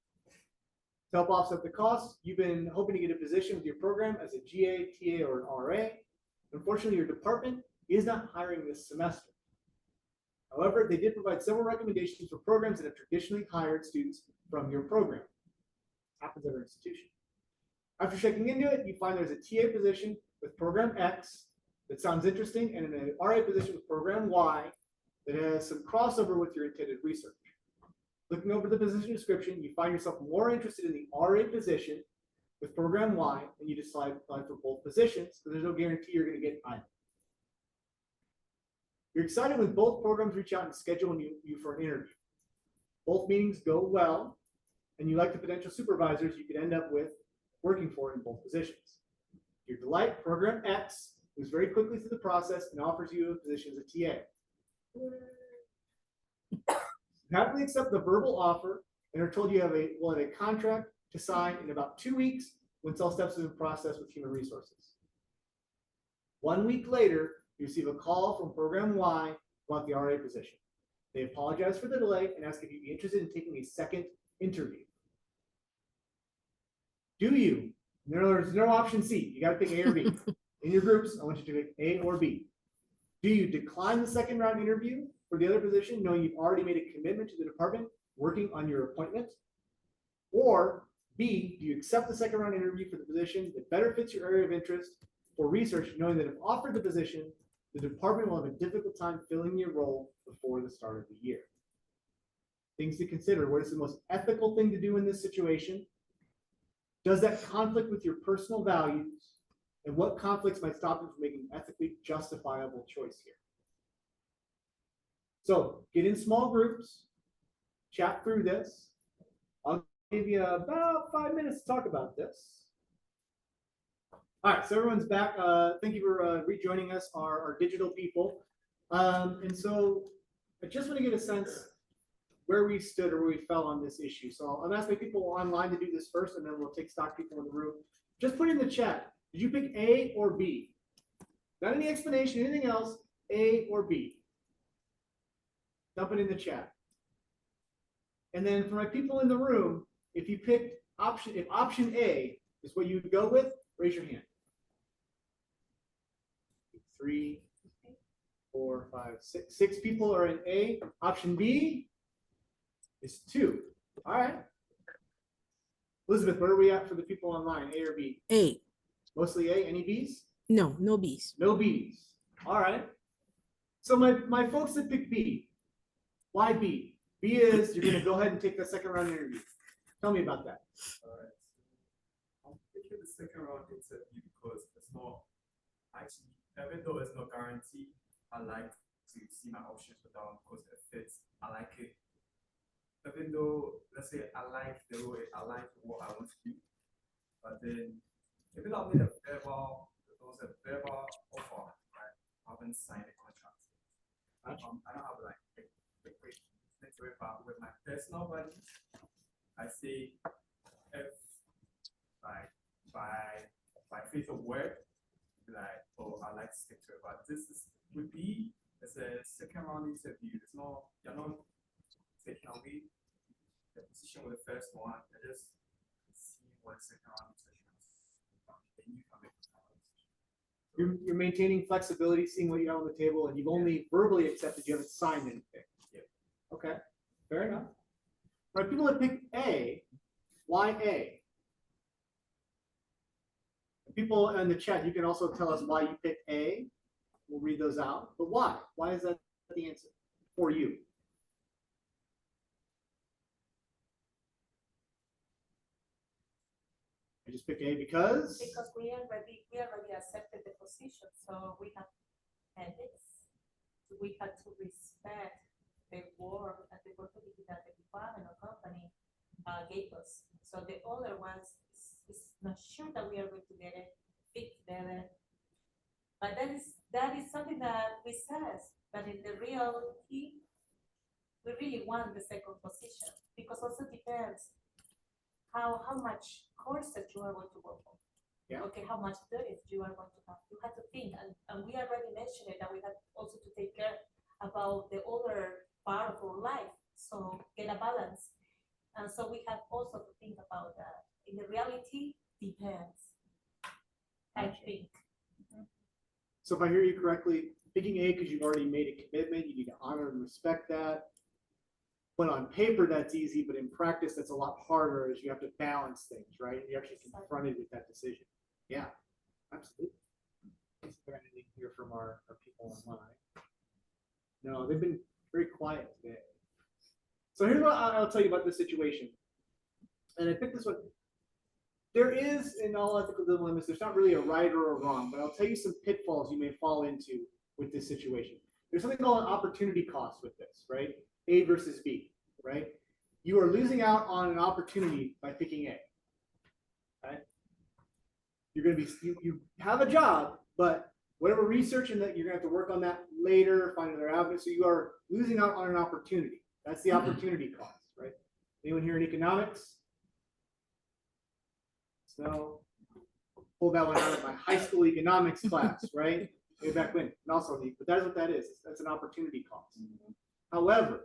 To help offset the costs, you've been hoping to get a position with your program as a GA, TA, or an RA. Unfortunately, your department is not hiring this semester. However, they did provide several recommendations for programs that have traditionally hired students from your program. Happens at our institution. After checking into it, you find there's a TA position with program X that sounds interesting and in an RA position with program Y that has some crossover with your intended research. Looking over the position description, you find yourself more interested in the RA position with program Y, and you decide to apply for both positions, but there's no guarantee you're going to get either. You're excited when both programs reach out and schedule you for an interview. Both meetings go well, and you like the potential supervisors you could end up with working for in both positions. Your delight, program X moves very quickly through the process and offers you a position as a TA. You happily accept the verbal offer and are told you will have a contract to sign in about 2 weeks once all steps have been processed with human resources. 1 week later, you receive a call from program Y about the RA position. They apologize for the delay and ask if you'd be interested in taking a second interview. Do you? There's no option C. You got to pick A or B. In your groups, I want you to pick A or B. Do you decline the second round interview for the other position, knowing you've already made a commitment to the department working on your appointment? Or B, do you accept the second round interview for the position that better fits your area of interest for research, knowing that if offered the position, the department will have a difficult time filling your role before the start of the year? Things to consider. What is the most ethical thing to do in this situation? Does that conflict with your personal values? And what conflicts might stop you from making an ethically justifiable choice here? So get in small groups, chat through this. I'll give you about 5 minutes to talk about this. All right, so everyone's back. Thank you for rejoining us, our digital people. And so I just want to get a sense where we stood or where we fell on this issue. So I'm asking people online to do this first, and then we'll take stock people in the room. Just put in the chat. Did you pick A or B? Not any explanation, anything else, A or B. Dump it in the chat. And then for my people in the room, if you picked if option A is what you would go with, raise your hand. 3, 4, 5, 6. 6 people are in A. Option B is 2. All right. Elizabeth, where are we at for the people online, A or B? A. Mostly A. Any B's? No, no B's. No B's. All right. So my folks that pick B, why B? B is you're going to go ahead and take the second round interview. Tell me about that. Alright. I'm picking the second round interview because it's not actually, even though it's not guaranteed, I like to see my options without because it fits. I like it. Even though, let's say I like the role, I like what I want to do, but then even though I made it was a verbal offer, right? I haven't signed a contract. I don't have like a quick but with my personal values, I say if like by faith of word, like, oh, I like to stick to it. But this would be it's a second round interview. It's not you're not taking away the position with the first one. You're just seeing what the second round interview is. Then you can make a decision. You're maintaining flexibility, seeing what you have on the table, and you've only verbally accepted, you haven't signed anything. Yeah. Okay, fair enough. All right, people that pick A, why A? People in the chat, you can also tell us why you picked A. We'll read those out. But why? Why is that the answer for you? I just picked A because? Because we already accepted the position, so we have ethics. We had to respect the work and the opportunity that the department or company gave us. So the other ones is not sure that we are going to get it fit together. But that is something that we says, but in the reality, we really want the second position because also depends how much courses you are going to work on. Yeah. Okay, how much studies you are going to have. You have to think, and we already mentioned it, that we have also to take care about the other part of our life, so get a balance. And so we have also to think about that. In the reality, depends, I think. So if I hear you correctly, picking A because you've already made a commitment, you need to honor and respect that. But on paper, that's easy, but in practice, that's a lot harder as you have to balance things, right? You're actually confronted with that decision. Yeah, absolutely. Is there anything here from our people online? No, they've been very quiet today. So here's what I'll tell you about this situation. And I picked this one. There is, in all ethical dilemmas, there's not really a right or a wrong, but I'll tell you some pitfalls you may fall into with this situation. There's something called an opportunity cost with this, right? A versus B, right? You are losing out on an opportunity by picking A. Right? You're going to be, you have a job, but whatever research and that you're going to have to work on that later, find another avenue. So you are losing out on an opportunity. That's the opportunity cost, right? Anyone here in economics? So pull that one out of my high school economics class, right? Way back when, and also, but that is what that is. That's an opportunity cost. However,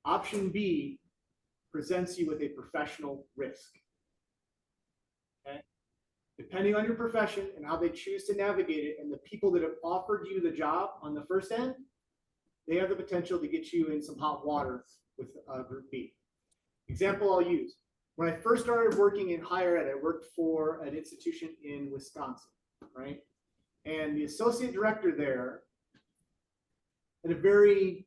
option B presents you with a professional risk. Okay? Depending on your profession and how they choose to navigate it, and the people that have offered you the job on the first end, they have the potential to get you in some hot water with Group B. Example I'll use. When I first started working in higher ed, I worked for an institution in Wisconsin, right? And the associate director there had a very,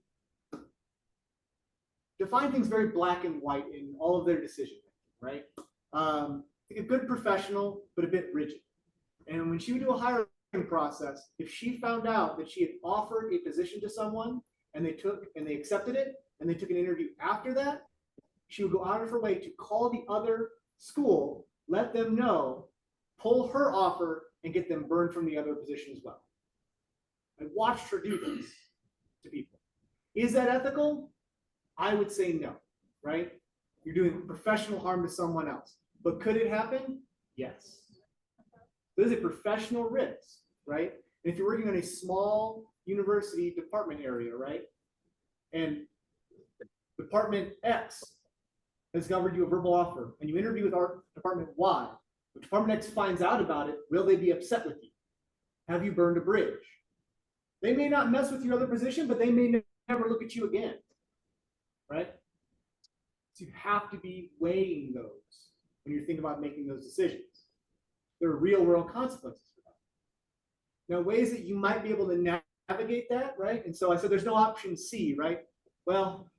defined things very black and white in all of their decision making, right? A good professional, but a bit rigid. And when she would do a hiring process, if she found out that she had offered a position to someone and they accepted it and they took an interview after that, she would go out of her way to call the other school, let them know, pull her offer, and get them burned from the other position as well. I watched her do this to people. Is that ethical? I would say no, right? You're doing professional harm to someone else. But could it happen? Yes. There's a professional risk, right? And if you're working on a small university department area, right? And Department X has covered you a verbal offer, and you interview with our Department Y. If Department X finds out about it, will they be upset with you? Have you burned a bridge? They may not mess with your other position, but they may never look at you again, right? So you have to be weighing those when you're thinking about making those decisions. There are real world consequences for that. Now, ways that you might be able to navigate that, right? And so I said there's no option C, right? Well,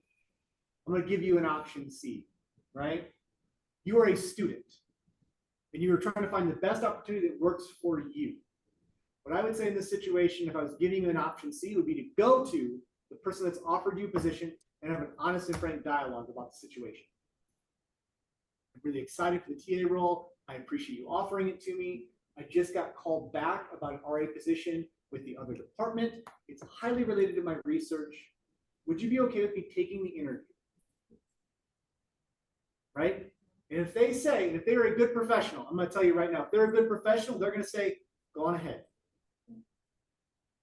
I'm going to give you an option C, right? You are a student and you are trying to find the best opportunity that works for you. What I would say in this situation, if I was giving you an option C, would be to go to the person that's offered you a position and have an honest and frank dialogue about the situation. I'm really excited for the TA role. I appreciate you offering it to me. I just got called back about an RA position with the other department. It's highly related to my research. Would you be okay with me taking the interview? Right? And if they say, if they're a good professional, I'm going to tell you right now, if they're a good professional, they're going to say, go on ahead.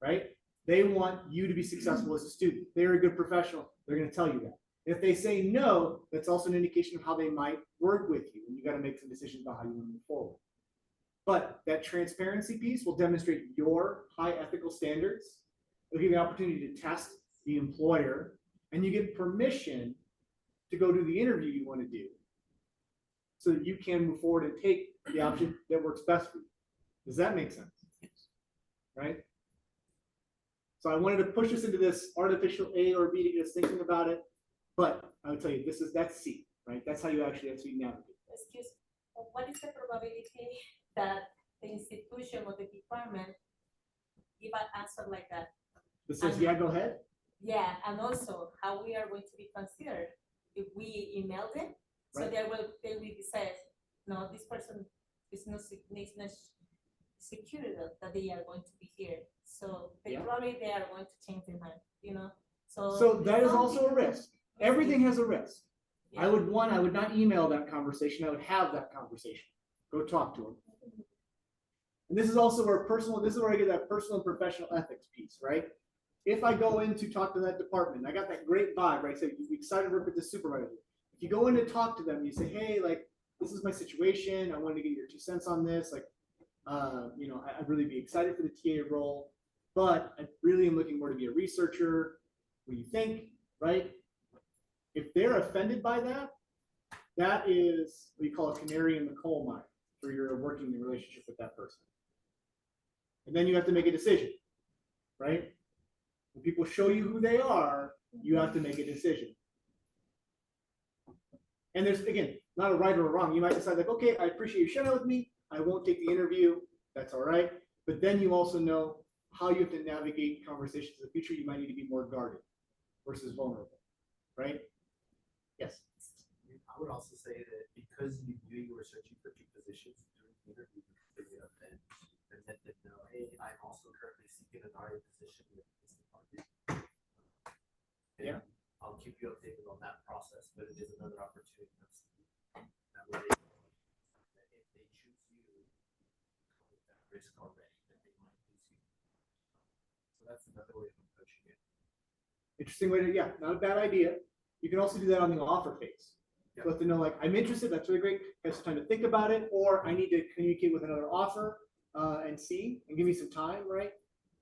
Right? They want you to be successful as a student. If they're a good professional, they're going to tell you that. If they say no, that's also an indication of how they might work with you. And you got to make some decisions about how you want to move forward. But that transparency piece will demonstrate your high ethical standards. It'll give you an opportunity to test the employer, and you get permission to go do the interview you want to do so that you can move forward and take the option that works best for you. Does that make sense? Right? So I wanted to push us into this artificial A or B to get us thinking about it. But I would tell you, that's C, right? That's how you actually navigate. Excuse me, what is the probability that the institution or the department give an answer like that? It says, yeah, go ahead. Yeah, and also how we are going to be considered if we email them. So Right. they will be said, no, this person is not secure that they are going to be here. So they Yeah. probably they are going to change their mind, you know? So that is some also a people- risk. Everything has a risk. Yeah. I would not email that conversation. I would have that conversation. Go talk to them. And this is also where I get that personal and professional ethics piece, right? If I go in to talk to that department, I got that great vibe, right? So you're excited to work with the supervisor. If you go in to talk to them, you say, hey, like, this is my situation. I wanted to get your 2 cents on this. Like, I'd really be excited for the TA role, but I really am looking more to be a researcher. What do you think, right? If they're offended by that, that is what you call a canary in the coal mine for your working relationship with that person. And then you have to make a decision, right? When people show you who they are, you have to make a decision. And there's, again, not a right or a wrong. You might decide like, okay, I appreciate you sharing with me. I won't take the interview. That's all right. But then you also know how you have to navigate conversations in the future. You might need to be more guarded versus vulnerable, right? Yes. I would also say that because you knew you were searching for two positions during the interview, you could bring it up then and let them know, hey, I'm also currently seeking an RA position with this department. Yeah. I'll keep you updated on that process, but it is another opportunity. That way they know that if they choose you, come with that risk already that they might lose you. So that's another way of approaching it. Interesting way to, yeah, not a bad idea. You can also do that on the offer phase. Yeah. Let them know, like, I'm interested, that's really great. I have some time to think about it, or I need to communicate with another offer and see, and give me some time, right?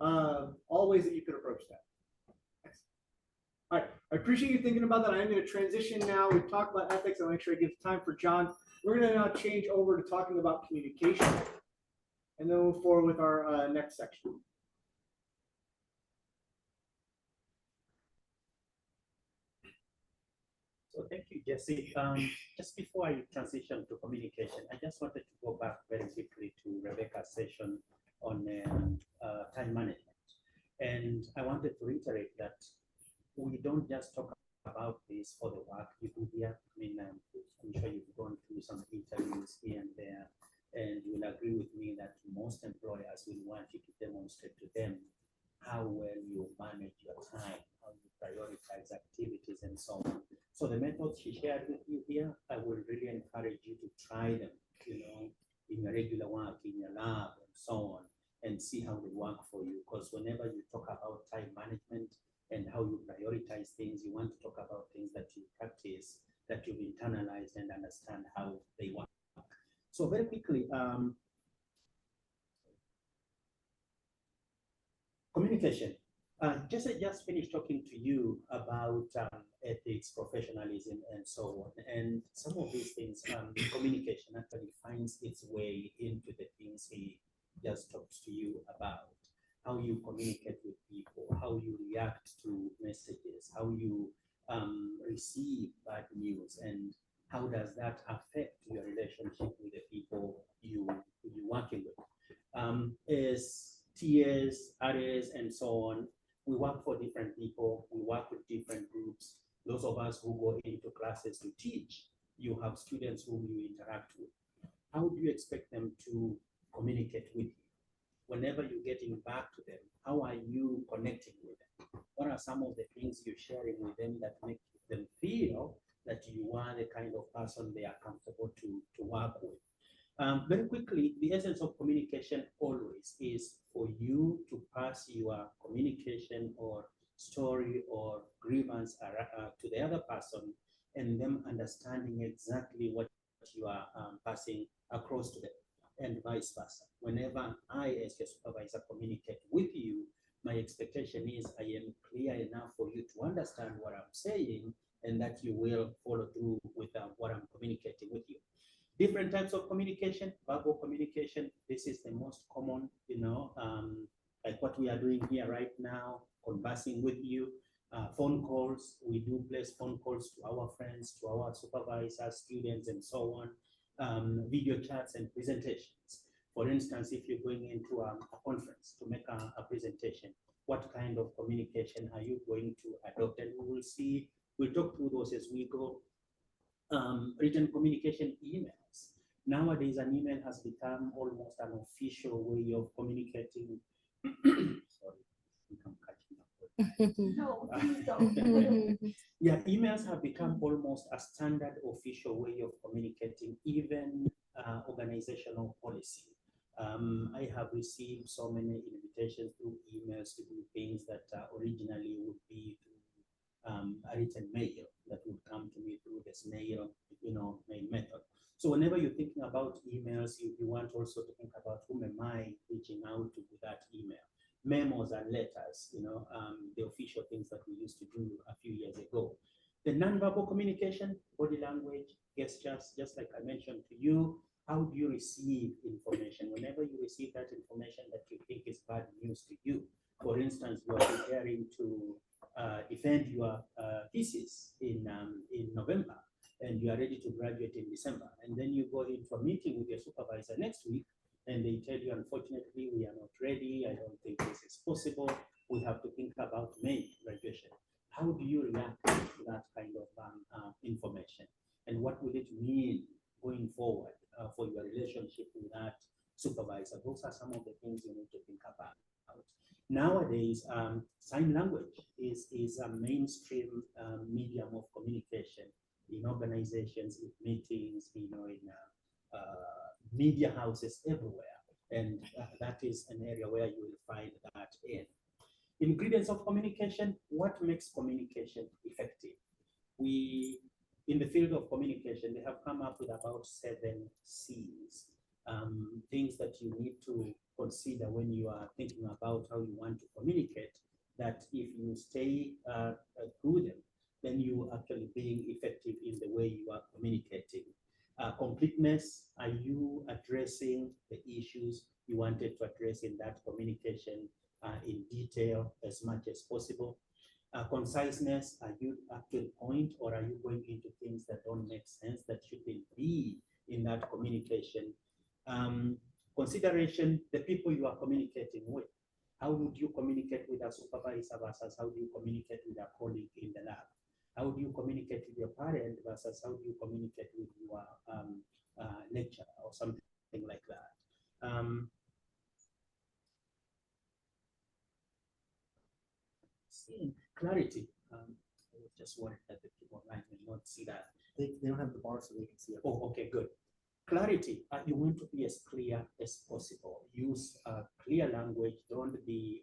All ways that you could approach that. Excellent. All right, I appreciate you thinking about that. I am going to transition now. We've talked about ethics. I'll make sure I give time for John. We're going to now change over to talking about communication, and then we'll move forward with our next section. So thank you, Jesse. Just before I transition to communication, I just wanted to go back very quickly to Rebecca's session on time management. And I wanted to reiterate that we don't just talk about this for the work you do here. I mean, I'm sure you've gone through some interviews here and there, and you'll agree with me that most employers will want you to demonstrate to them how well you manage your time, how you prioritize activities, and so on. So the methods she shared with you here, I would really encourage you to try them, in your regular work, in your lab, and so on, and see how they work for you. Because whenever you talk about time management and how you prioritize things, you want to talk about things that you practice, that you've internalized and understand how they work. So very quickly, communication. Just finished talking to you about ethics, professionalism, and so on. And some of these things, communication actually finds its way into the things he just talked to you about. How you communicate with people, how you react to messages, how you receive bad news, and how does that affect your relationship with the people you're working with. As TAs, RAs, and so on, we work for different people, we work with different groups. Those of us who go into classes to teach, you have students whom you interact with. How do you expect them to communicate with you? Whenever you're getting back to them, how are you connecting with them? What are some of the things you're sharing with them that make them feel that you are the kind of person they are comfortable to work with? Very quickly, the essence of communication always is for you to pass your communication or story or grievance to the other person, and them understanding exactly what you are passing across to them, and vice versa. Whenever I, as your supervisor, communicate with you, my expectation is I am clear enough for you to understand what I'm saying, and that you will follow through with what I'm communicating with you. Different types of communication, verbal communication. This is the most common, like what we are doing here right now, conversing with you. Phone calls, we do place phone calls to our friends, to our supervisors, students, and so on. Video chats and presentations. For instance, if you're going into a conference to make a presentation, what kind of communication are you going to adopt? And we will see, we'll talk through those as we go. Written communication, emails. Nowadays, an email has become almost an official way of communicating. Sorry, I think I'm catching up. No, please don't. Yeah, emails have become almost a standard official way of communicating, even organizational policy. I have received so many invitations through emails to do things that originally would be a written mail that would come to me through the snail, mail method. So whenever you're thinking about emails, you want also to think about whom am I reaching out to with that email. Memos and letters, the official things that we used to do a few years ago. The nonverbal communication, body language, gestures, just like I mentioned to you, How do you receive information? Whenever you receive that information that you think is bad news to you, for instance, you are preparing to defend your thesis in November, and you are ready to graduate in December, and then you go into a meeting with your supervisor next week, and they tell you, unfortunately, we are not ready. I don't think this is possible. We have to think about May graduation. How do you react to that kind of information? And what will it mean going forward for your relationship with that supervisor? Those are some of the things you need to think about. Nowadays, sign language is a mainstream medium of communication in organizations, in meetings, in media houses everywhere. And that is an area where you will find that in. Ingredients of communication, what makes communication effective? In the field of communication, they have come up with about 7 C's, things that you need to consider when you are thinking about how you want to communicate, that if you stay through them, then you actually being effective in the way you are communicating. Completeness, are you addressing the issues you wanted to address in that communication in detail as much as possible? Conciseness, are you up to the point, or are you going into things that don't make sense, that shouldn't be in that communication? Consideration, the people you are communicating with. How would you communicate with a supervisor versus how do you communicate with a colleague in the lab? How do you communicate with your parent versus how do you communicate with your lecturer or something like that? Clarity. I was just worried that the people online may not see that. They don't have the bar so they can see it. Oh, okay, good. Clarity. You want to be as clear as possible. Use clear language. Don't be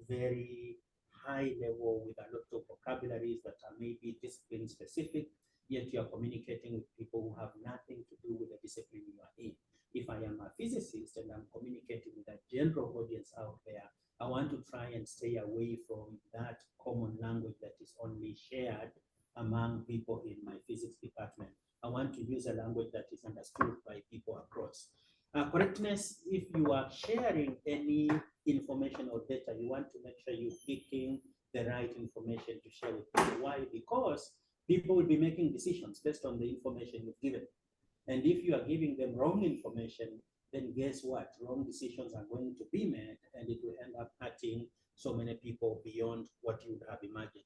very high level with a lot of vocabularies that are maybe discipline specific, yet you are communicating with people who have nothing to do with the discipline you are in. If I am a physicist and I'm communicating with a general audience out there, I want to try and stay away from that common language that is only shared among people in my physics department. I want to use a language that is understood by people across. Correctness, if you are sharing any information or data, you want to make sure you're picking the right information to share with people. Why? Because people will be making decisions based on the information you've given. And if you are giving them wrong information, then guess what? Wrong decisions are going to be made, and it will end up hurting so many people beyond what you would have imagined.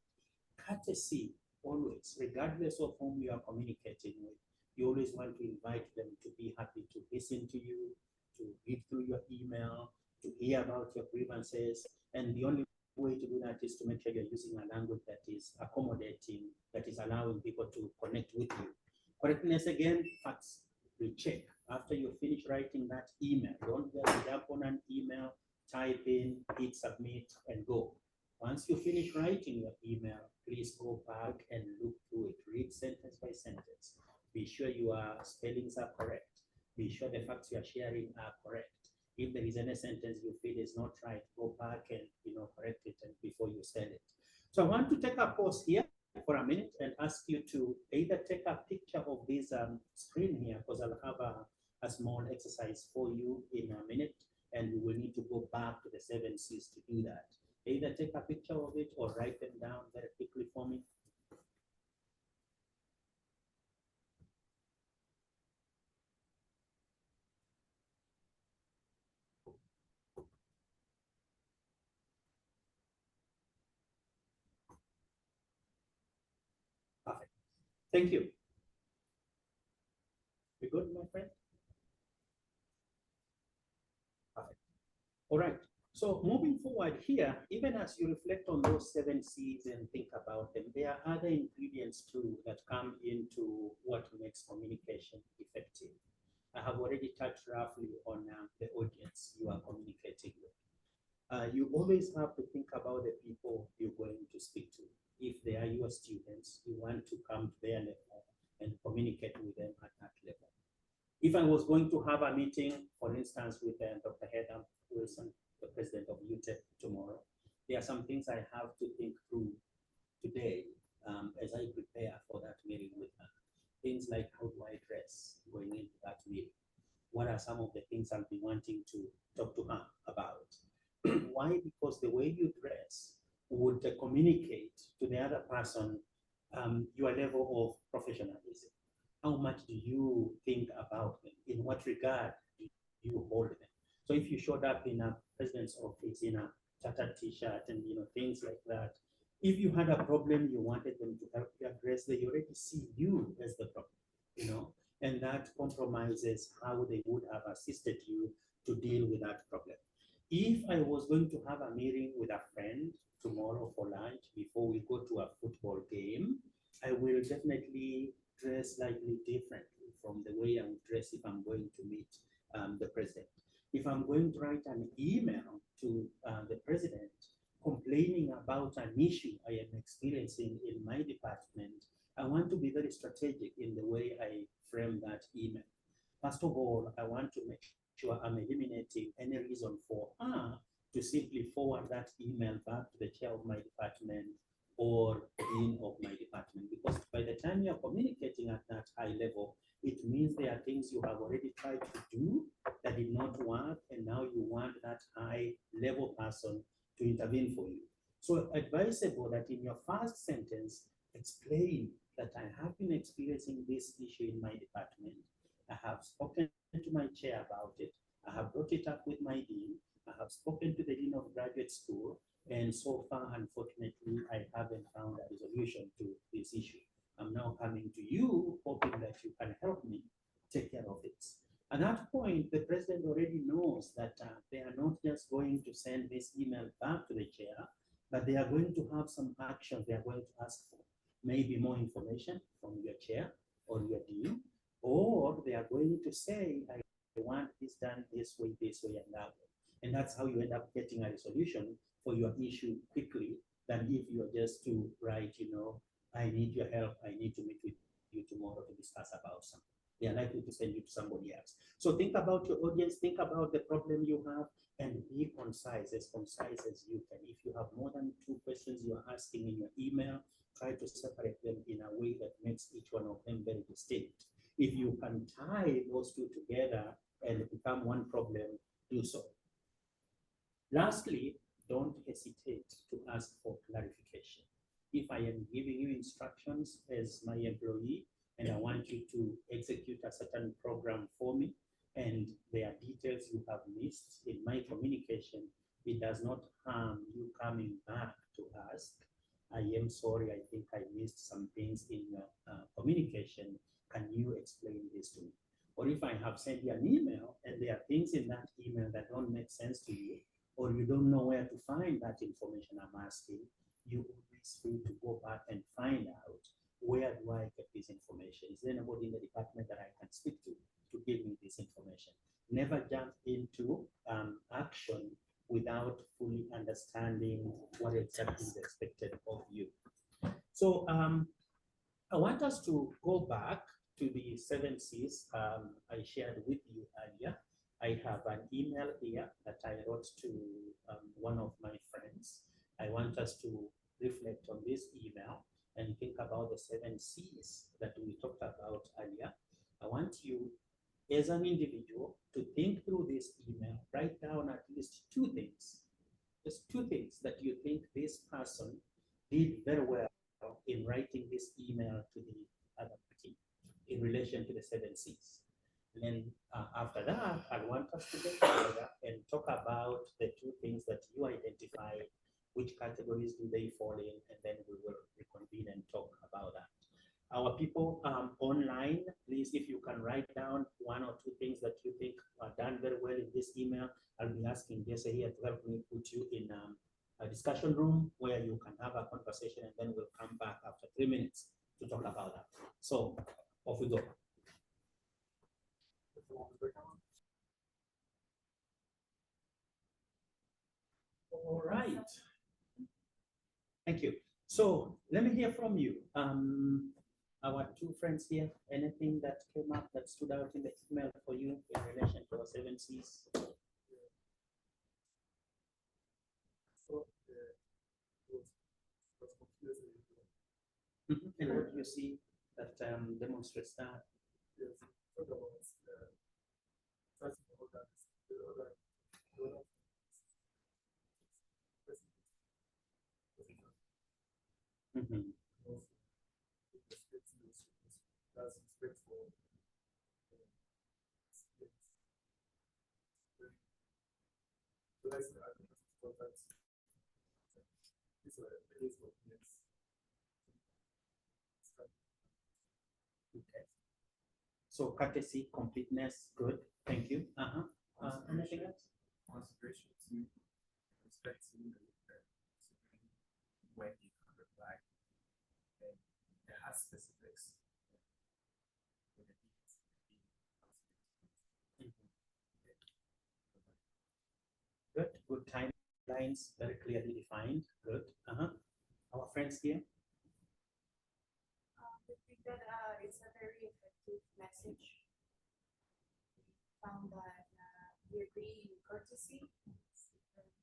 Courtesy, always, regardless of whom you are communicating with, you always want to invite them to be happy to listen to you, to read through your email, to hear about your grievances. And the only way to do that is to make sure you're using a language that is accommodating, that is allowing people to connect with you. Correctness, again, facts, recheck. After you finish writing that email, don't just jump on an email, type in, hit submit, and go. Once you finish writing your email, please go back and look through it. Read sentence by sentence. Be sure your spellings are correct. Be sure the facts you are sharing are correct. If there is any sentence you feel is not right, go back and correct it and before you send it. So I want to take a pause here for a minute and ask you to either take a picture of this screen here, because I'll have a small exercise for you in a minute, and we will need to go back to the 7 C's to do that. Either take a picture of it or write them down very quickly for me. Perfect. Thank you. You good, my friend? Perfect. All right. So moving forward here, even as you reflect on those 7 C's and think about them, there are other ingredients too that come into what makes communication effective. I have already touched roughly on the audience you are communicating with. You always have to think about the people you're going to speak to. If they are your students, you want to come to their level and communicate with them at that level. If I was going to have a meeting, for instance, with Dr. Heather Wilson, the president of UTEP tomorrow, there are some things I have to think through today as I prepare for that meeting with her. Things like, how do I dress going into that meeting? what are some of the things I'll be wanting to talk to her about. Why? Because the way you dress would communicate to the other person your level of professionalism. How much do you think about them? In what regard do you hold them? So if you showed up in a president's office in a tattered t-shirt and things like that, if you had a problem you wanted them to help you address, they already see you as the problem, and that compromises how they would have assisted you to deal with that problem. If I was going to have a meeting with a friend tomorrow for lunch before we go to a football game, I will definitely dress slightly differently from the way I would dress if I'm going to meet the president. If I'm going to write an email to the president complaining about an issue I am experiencing in my department, I want to be very strategic in the way I frame that email. First of all, I want to make sure I'm eliminating any reason for her to simply forward that email back to the chair of my department or dean of my department, because by the time you're communicating at that high level, it means there are things you have already tried to do that did not work, and now you want that high level person to intervene for you. So advisable that in your first sentence, explain that I have been experiencing this issue in my department. I have spoken to my chair about it. I have brought it up with my dean. I have spoken to the dean of graduate school. And so far, unfortunately, I haven't found a resolution to this issue. I'm now coming to you, hoping that you can help me take care of it. At that point, the president already knows that they are not just going to send this email back to the chair, but they are going to have some action they are going to ask for. Maybe more information from your chair or your dean, or they are going to say, I want this done this way, and that way. And that's how you end up getting a resolution for your issue quickly than if you are just to write, I need your help, I need to meet with you tomorrow to discuss about something. They are likely to send you to somebody else. So think about your audience, think about the problem you have, and be concise as you can. If you have more than 2 questions you are asking in your email, try to separate them in a way that makes each one of them very distinct. If you can tie those 2 together and become one problem, do so. Lastly, don't hesitate to ask for clarification. If I am giving you instructions as my employee and I want you to execute a certain program for me, and there are details you have missed in my communication, it does not harm you coming back to ask, I am sorry, I think I missed some things in your communication. Can you explain this to me? Or if I have sent you an email and there are things in that email that don't make sense to you, or you don't know where to find that information I'm asking, you always free to go back and find out, where do I get this information? Is there anybody in the department that I can speak to give me this information? Never jump into action without fully understanding what exactly is expected of you. So I want us to go back to the 7 C's I shared with you earlier. I have an email here that I wrote to one of my friends. I want us to reflect on this email and think about the 7 C's that we talked about earlier. I want you as an individual to think through this email, write down at least 2 things. Just 2 things that you think this person did very well in writing this email to the other party in relation to the 7 C's. And then after that, I want us to get together and talk about the 2 things that you identify, which categories do they fall in, and then we will reconvene and talk about that. Our people online, please, if you can write down 1 or 2 things that you think are done very well in this email, I'll be asking Jesse here to help me put you in a discussion room where you can have a conversation, and then we'll come back after 3 minutes to talk about that. So off we go. All right. Thank you. So let me hear from you. Our 2 friends here, anything that came up that stood out in the email for you in relation to our 7 C's? And what do you see that demonstrates that? Yes, talk about Mhm. That's respectful. So that's I think that's important. It's a it is what it is. Okay. So courtesy, completeness, good, thank you. Anything else? Consideration to respect to when you reply and it has specifics. When it needs to be Good timelines, very clearly defined, good. Our friends here? I think that it's a very effective message. We found that we agree in courtesy, it's a very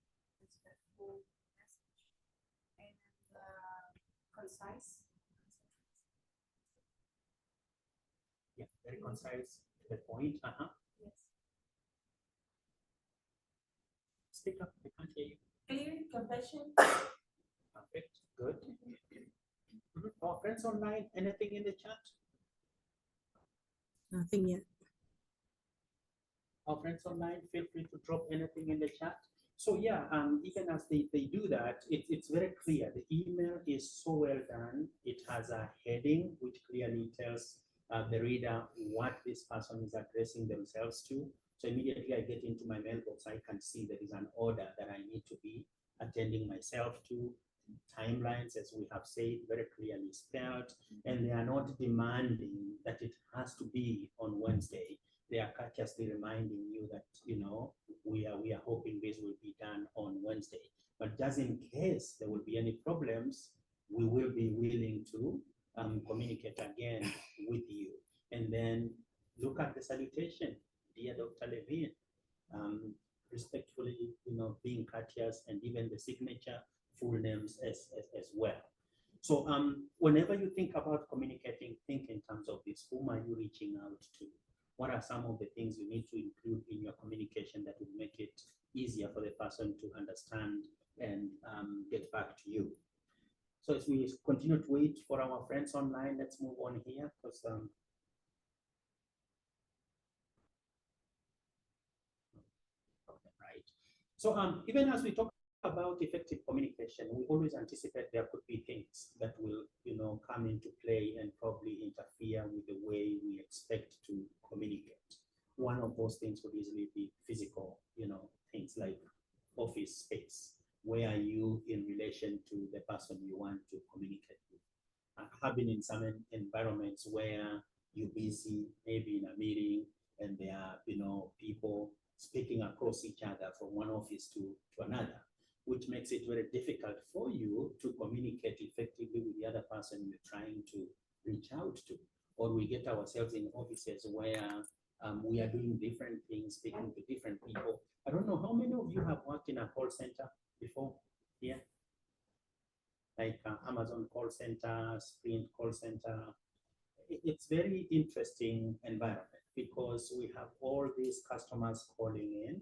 respectful message, and concise. Yeah, very concise, to the point, Yes. Speak up, we can't hear you. Clear, compassion, Perfect, good. Our friends online, anything in the chat? Nothing yet. Our friends online, feel free to drop anything in the chat. So yeah, even as they do that, it's very clear. The email is so well done. It has a heading which clearly tells the reader what this person is addressing themselves to. So immediately I get into my mailbox, I can see there is an order that I need to be attending myself to. Timelines, as we have said, very clearly spelled, and they are not demanding that it has to be on Wednesday. They are courteously reminding you that, you know, we are hoping this will be done on Wednesday. But just in case there will be any problems, we will be willing to communicate again with you. And then look at the salutation, dear Dr. Levine, respectfully, you know, being courteous, and even the signature, full names as well. So whenever you think about communicating, think in terms of this. Whom are you reaching out to? What are some of the things you need to include in your communication that will make it easier for the person to understand and get back to you? So as we continue to wait for our friends online, let's move on here, because right. So even as we talk about effective communication, we always anticipate there could be things that will, you know, come into play and probably interfere with the way we expect to communicate. One of those things would easily be physical, you know, things like office space. Where are you in relation to the person you want to communicate with? I have been in some environments where you're busy, maybe in a meeting, and there are, you know, people speaking across each other from one office to another, which makes it very difficult for you to communicate effectively with the other person you're trying to reach out to. Or we get ourselves in offices where we are doing different things, speaking to different people. I don't know how many of you have worked in a call center before here? Like Amazon call center, Sprint call center. It's very interesting environment because we have all these customers calling in,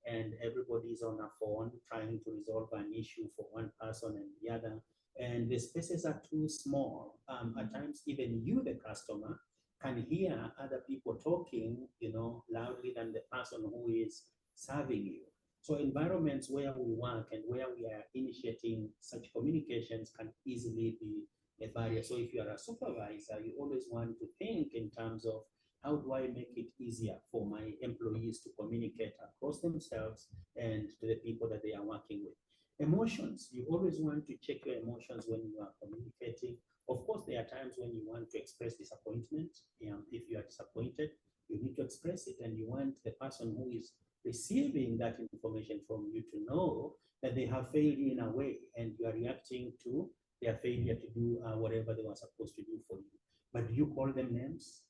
and everybody's on a phone trying to resolve an issue for one person and the other. And the spaces are too small. At times, even you, the customer, can hear other people talking, you know, loudly than the person who is serving you. So environments where we work and where we are initiating such communications can easily be a barrier. So if you are a supervisor, you always want to think in terms of how do I make it easier for my employees to communicate across themselves and to the people that they are working with. Emotions, you always want to check your emotions when you are communicating. Of course, there are times when you want to express disappointment. If you are disappointed, you need to express it, and you want the person who is receiving that information from you to know that they have failed in a way, and you are reacting to their failure to do whatever they were supposed to do for you. But do you call them names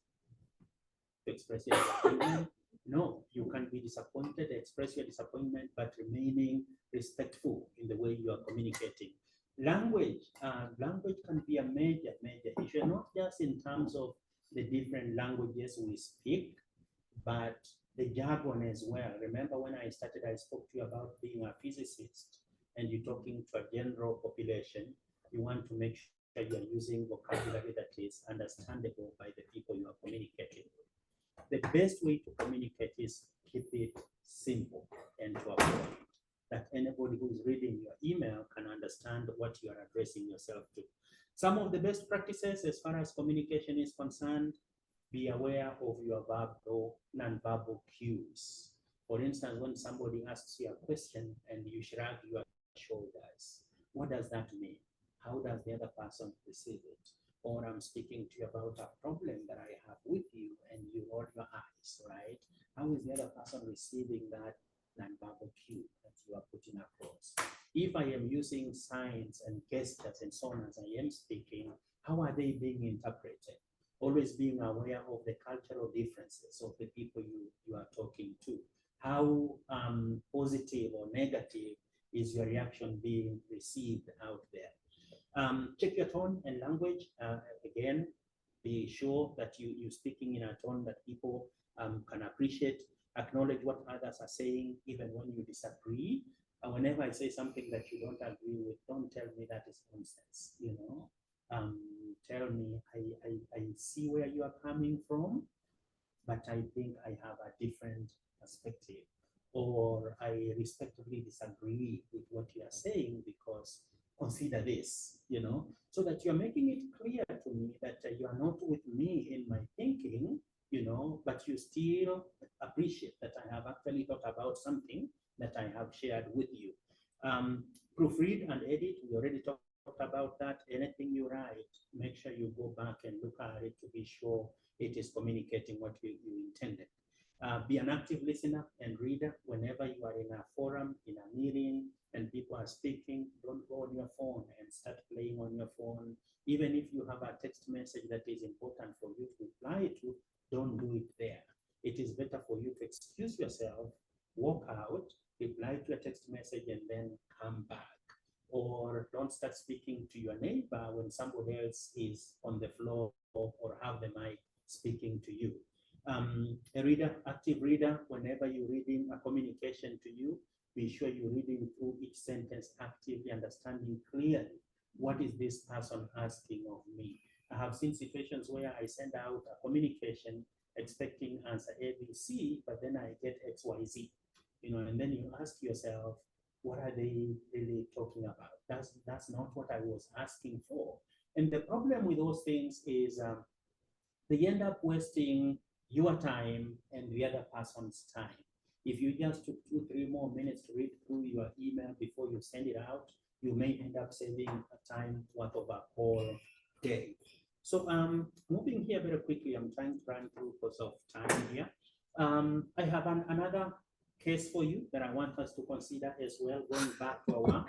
to express your disappointment? No, you can be disappointed, express your disappointment, but remaining respectful in the way you are communicating. Language can be a major issue, not just in terms of the different languages we speak, but the jargon as well. Remember when I started, I spoke to you about being a physicist and you're talking to a general population. You want to make sure you're using vocabulary that is understandable by the people you are communicating with. The best way to communicate is keep it simple and to a point, that anybody who is reading your email can understand what you are addressing yourself to. Some of the best practices as far as communication is concerned: be aware of your verbal, non-verbal cues. For instance, when somebody asks you a question and you shrug your shoulders, what does that mean? How does the other person perceive it? Or I'm speaking to you about a problem that I have with you and you roll your eyes, right? How is the other person receiving that non-verbal cue that you are putting across? If I am using signs and gestures and so on as I am speaking, how are they being interpreted? Always being aware of the cultural differences of the people you are talking to. How positive or negative is your reaction being received out there? Check your tone and language. Again, be sure that you're speaking in a tone that people can appreciate. Acknowledge what others are saying, even when you disagree. And whenever I say something that you don't agree with, don't tell me that is nonsense, you know. Tell me, I see where you are coming from, but I think I have a different perspective, or I respectfully disagree with what you are saying because consider this, you know, so that you're making it clear to me that you are not with me in my thinking, you know, but you still appreciate that I have actually thought about something that I have shared with you. Proofread and edit, we already talked about that. Anything you write, make sure you go back and look at it to be sure it is communicating what you intended. Be an active listener and reader. Whenever you are in a forum, in a meeting, and people are speaking, don't go on your phone and start playing on your phone. Even if you have a text message that is important for you to reply to, don't do it there. It is better for you to excuse yourself, walk out, reply to a text message, and then come back. Or don't start speaking to your neighbor when somebody else is on the floor or have the mic speaking to you. A reader, active reader, whenever you're reading a communication to you, be sure you're reading through each sentence actively, understanding clearly what is this person asking of me. I have seen situations where I send out a communication expecting answer ABC, but then I get XYZ, you know, and then you ask yourself, what are they really talking about? That's not what I was asking for. And the problem with those things is they end up wasting your time and the other person's time. If you just took 2-3 more minutes to read through your email before you send it out, you may end up saving a time worth of a whole day. So moving here very quickly, I'm trying to run through because of time here. I have another case for you that I want us to consider as well, going back to our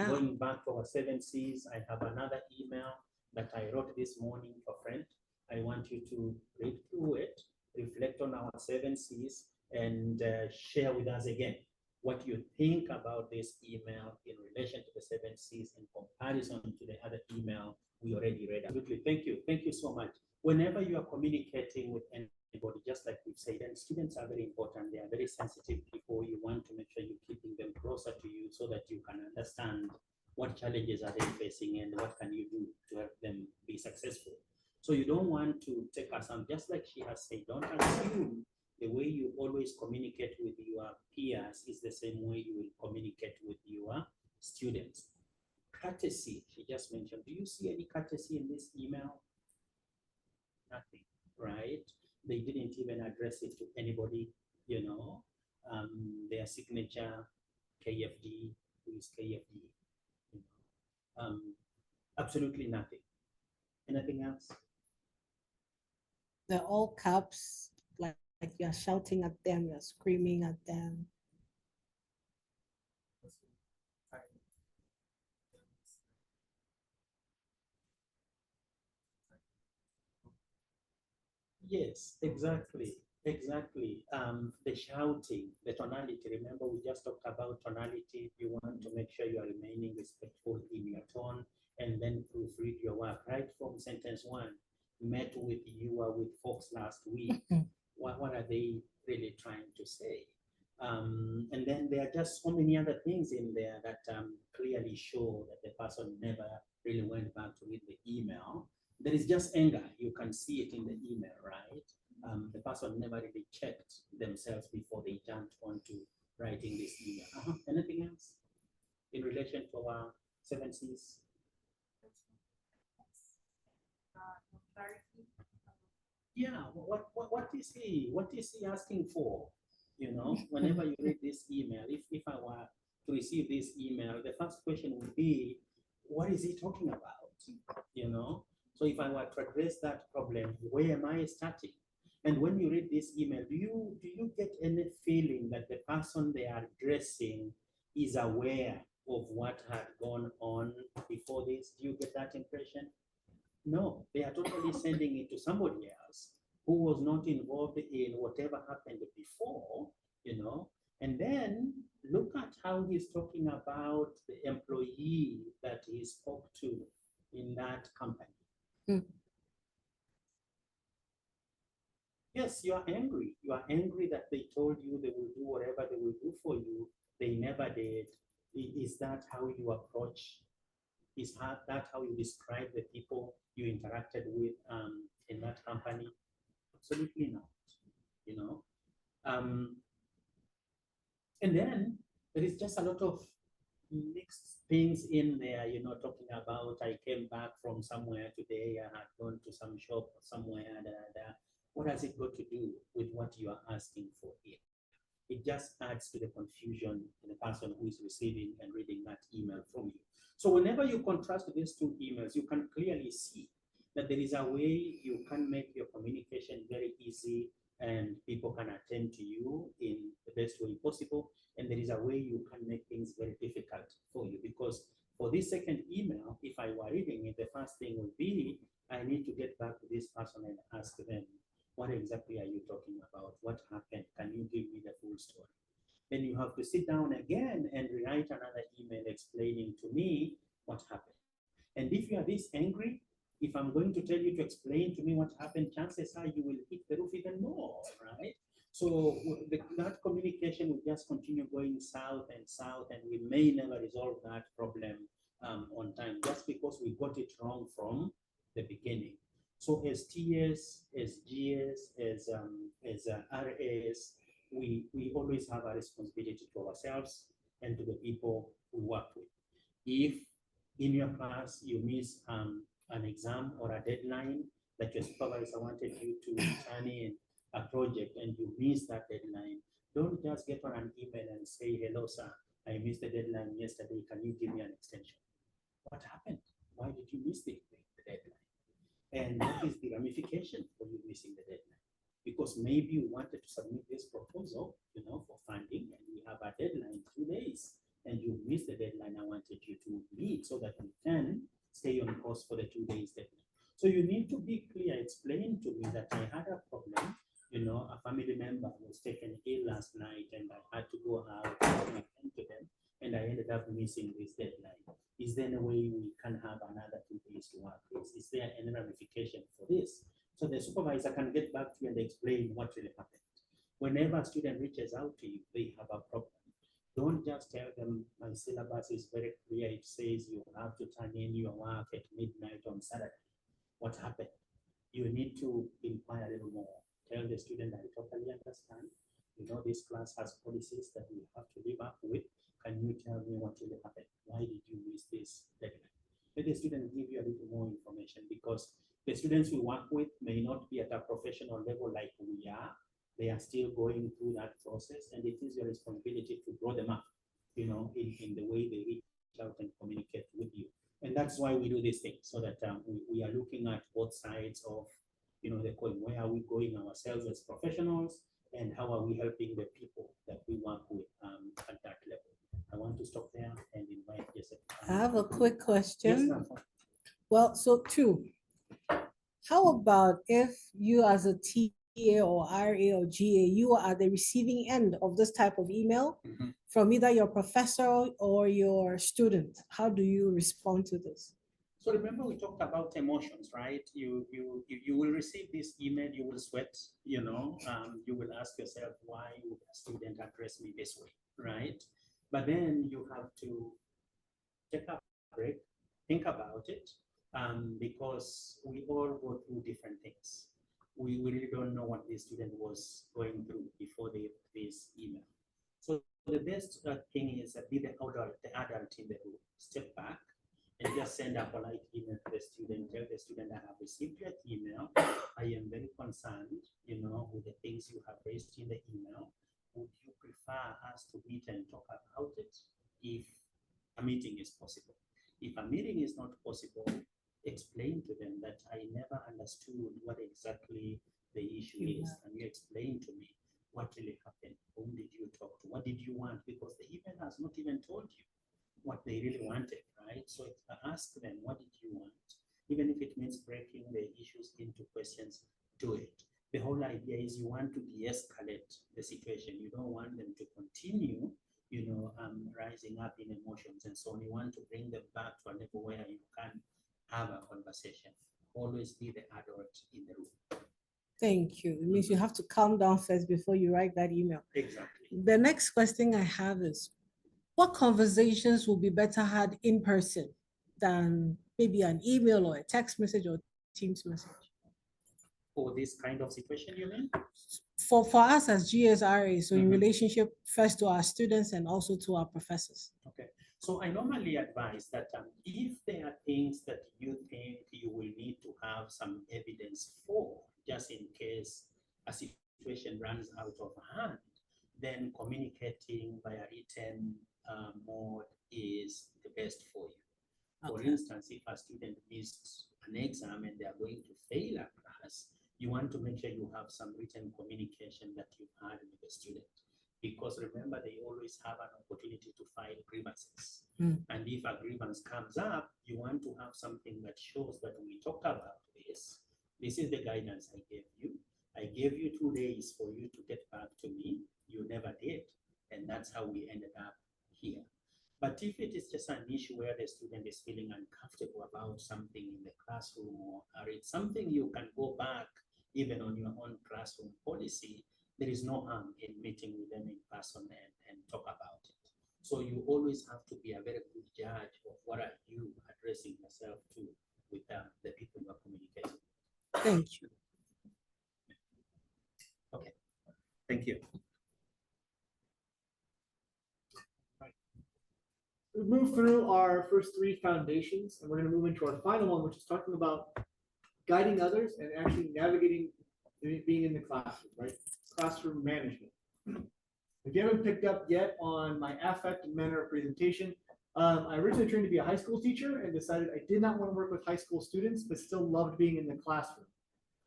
going back to our 7 C's. I have another email that I wrote this morning to a friend. I want you to read through it, reflect on our 7 C's, and share with us again what you think about this email in relation to the 7 C's in comparison to the other email we already read. Absolutely, thank you so much. Whenever you are communicating with anybody, just like we've said, and students are very important, they are very sensitive people. You want to make sure you're keeping them closer to you so that you can understand what challenges are they facing and what can you do to help them be successful. So you don't want to take assumptions, just like she has said, don't assume the way you always communicate with your peers is the same way you will communicate with your students. Courtesy, she just mentioned. Do you see any courtesy in this email? Nothing, right? They didn't even address it to anybody, you know. Their signature, KFD, who is KFD? You know. Absolutely nothing. Anything else? They're all caps, like you're shouting at them, you're screaming at them. Yes, exactly. The shouting, the tonality. Remember, we just talked about tonality. You want to make sure you are remaining respectful in your tone, and then proofread your work. Right from sentence 1, met with you with folks last week. What are they really to say. And then there are just so many other things in there that clearly show that the person never really went back to read the email. There is just anger. You can see it in the email, right? The person never really checked themselves before they jumped onto writing this email. Anything else in relation to our 7 Cs? Yeah, what is he asking for? You know, whenever you read this email, if I were to receive this email, the first question would be, what is he talking about? You know, so if I were to address that problem, where am I starting? And when you read this email, do you get any feeling that the person they are addressing is aware of what had gone on before this? Do you get that impression? No, they are totally sending it to somebody else who was not involved in whatever happened before, you know. And then look at how he's talking about the employee that he spoke to in that company. Yes, you are angry. You are angry that they told you they will do whatever they will do for you. They never did. Is that how you approach? Is that how you describe the people you interacted with in that company? Absolutely not, you know. And then there is just a lot of mixed things in there, you know, talking about I came back from somewhere today, I had gone to some shop somewhere, What has it got to do with what you are asking for here? It just adds to the confusion in the person who is receiving and reading that email from you. So whenever you contrast these two emails, you can clearly see that there is a way you can make your communication very easy and people can attend to you in the best way possible. And there is a way you can make things very difficult for you, because for this second email, if I were reading it, the first thing would be, I need to get back to this person and ask them, what exactly are you talking about? What happened? Can you give me the full story? Then you have to sit down again and rewrite another email explaining to me what happened. And if you are this angry, if I'm going to tell you to explain to me what happened, chances are you will hit the roof even more, right? So that communication will just continue going south, and we may never resolve that problem on time, just because we got it wrong from the beginning. So as TS, as GS, as RAs, we always have a responsibility to ourselves and to the people we work with. If in your class you miss an exam or a deadline that your supervisor wanted you to turn in a project and you miss that deadline, don't just get on an email and say, hello, sir, I missed the deadline yesterday. Can you give me an extension? What happened? Why did you miss the deadline? And what is the ramification for you missing the deadline? Because maybe you wanted to submit this proposal, you know, for funding, and we have a deadline 2 days, and you missed the deadline I wanted you to meet so that you can stay on course for the 2 days deadline. So you need to be clear, explain to me that I had a problem, you know, a family member was taken ill last night and I had to go out and attend to them, and I ended up missing this deadline. Is there any way we can have another 2 days to work this? Is there any ramification for this? So the supervisor can get back to you and explain what really happened. Whenever a student reaches out to you, they have a problem. Don't just tell them, my syllabus is very clear. It says you have to turn in your work at midnight on Saturday. What happened? You need to inquire a little more. Tell the student, I totally understand. You know, this class has policies that we have to live up with. Can you tell me what really happened? Why did you miss this deadline? Let the student give you a little more information, because the students we work with may not be at a professional level like we are. They are still going through that process, and it is your responsibility to grow them up, you know, in the way they reach out and communicate with you. And that's why we do this thing, so that we are looking at both sides of, you know, the coin. Where are we going ourselves as professionals, and how are we helping the people that we work with at that level? I want to stop there and invite Jessica. I have a quick Yes, question. ma'am. Well, so two, how about if you as a TA or RA or GA, you are at the receiving end of this type of email from either your professor or your student? How do you respond to this? So remember we talked about emotions, right? You will receive this email, you will sweat, you know, you will ask yourself, why would a student address me this way, right? But then you have to take a break, think about it, because we all go through different things. We really don't know what the student was going through before they this email. So the best thing is be the adult in the room. Step back and just send a polite email to the student. Tell the student, I have received your email. I am very concerned, you know, with the things you have raised in the email. Would you prefer us to meet and talk about it if a meeting is possible? If a meeting is not possible, explain to them that I never understood what exactly the issue is. Can you explain to me what really happened? Whom did you talk to? What did you want? Because the email has not even told you what they really wanted, right? So ask them, what did you want? Even if it means breaking the issues into questions, do it. The whole idea is you want to de-escalate the situation. You don't want them to continue, you know, rising up in emotions and so on. You want to bring them back to a level where you can have a conversation. Always be the adult in the room. Thank you. It means you have to calm down first before you write that email. Exactly. The next question I have is, what conversations will be better had in person than maybe an email or a text message or Teams message? For this kind of situation, you mean? For us as GSRA, so in Mhm. relationship first to our students and also to our professors. Okay, so I normally advise that if there are things that you think you will need to have some evidence for, just in case a situation runs out of hand, then communicating via written mode is the best for you. For Okay. instance, if a student missed an exam and they are going to fail a class, you want to make sure you have some written communication that you've had with the student. Because remember, they always have an opportunity to file grievances. And if a grievance comes up, you want to have something that shows that we talked about this. This is the guidance I gave you. I gave you 2 days for you to get back to me. You never did. And that's how we ended up here. But if it is just an issue where the student is feeling uncomfortable about something in the classroom, or it's something you can go back even on your own classroom policy, there is no harm in meeting with them in person and talk about it. So you always have to be a very good judge of what are you addressing yourself to with the people you are communicating. Thank you. Okay, thank you. We've moved through our first 3 foundations, and we're going to move into our final one, which is talking about guiding others and actually navigating being in the classroom, right? Classroom management. If you haven't picked up yet on my affect and manner of presentation, I originally trained to be a high school teacher and decided I did not want to work with high school students, but still loved being in the classroom.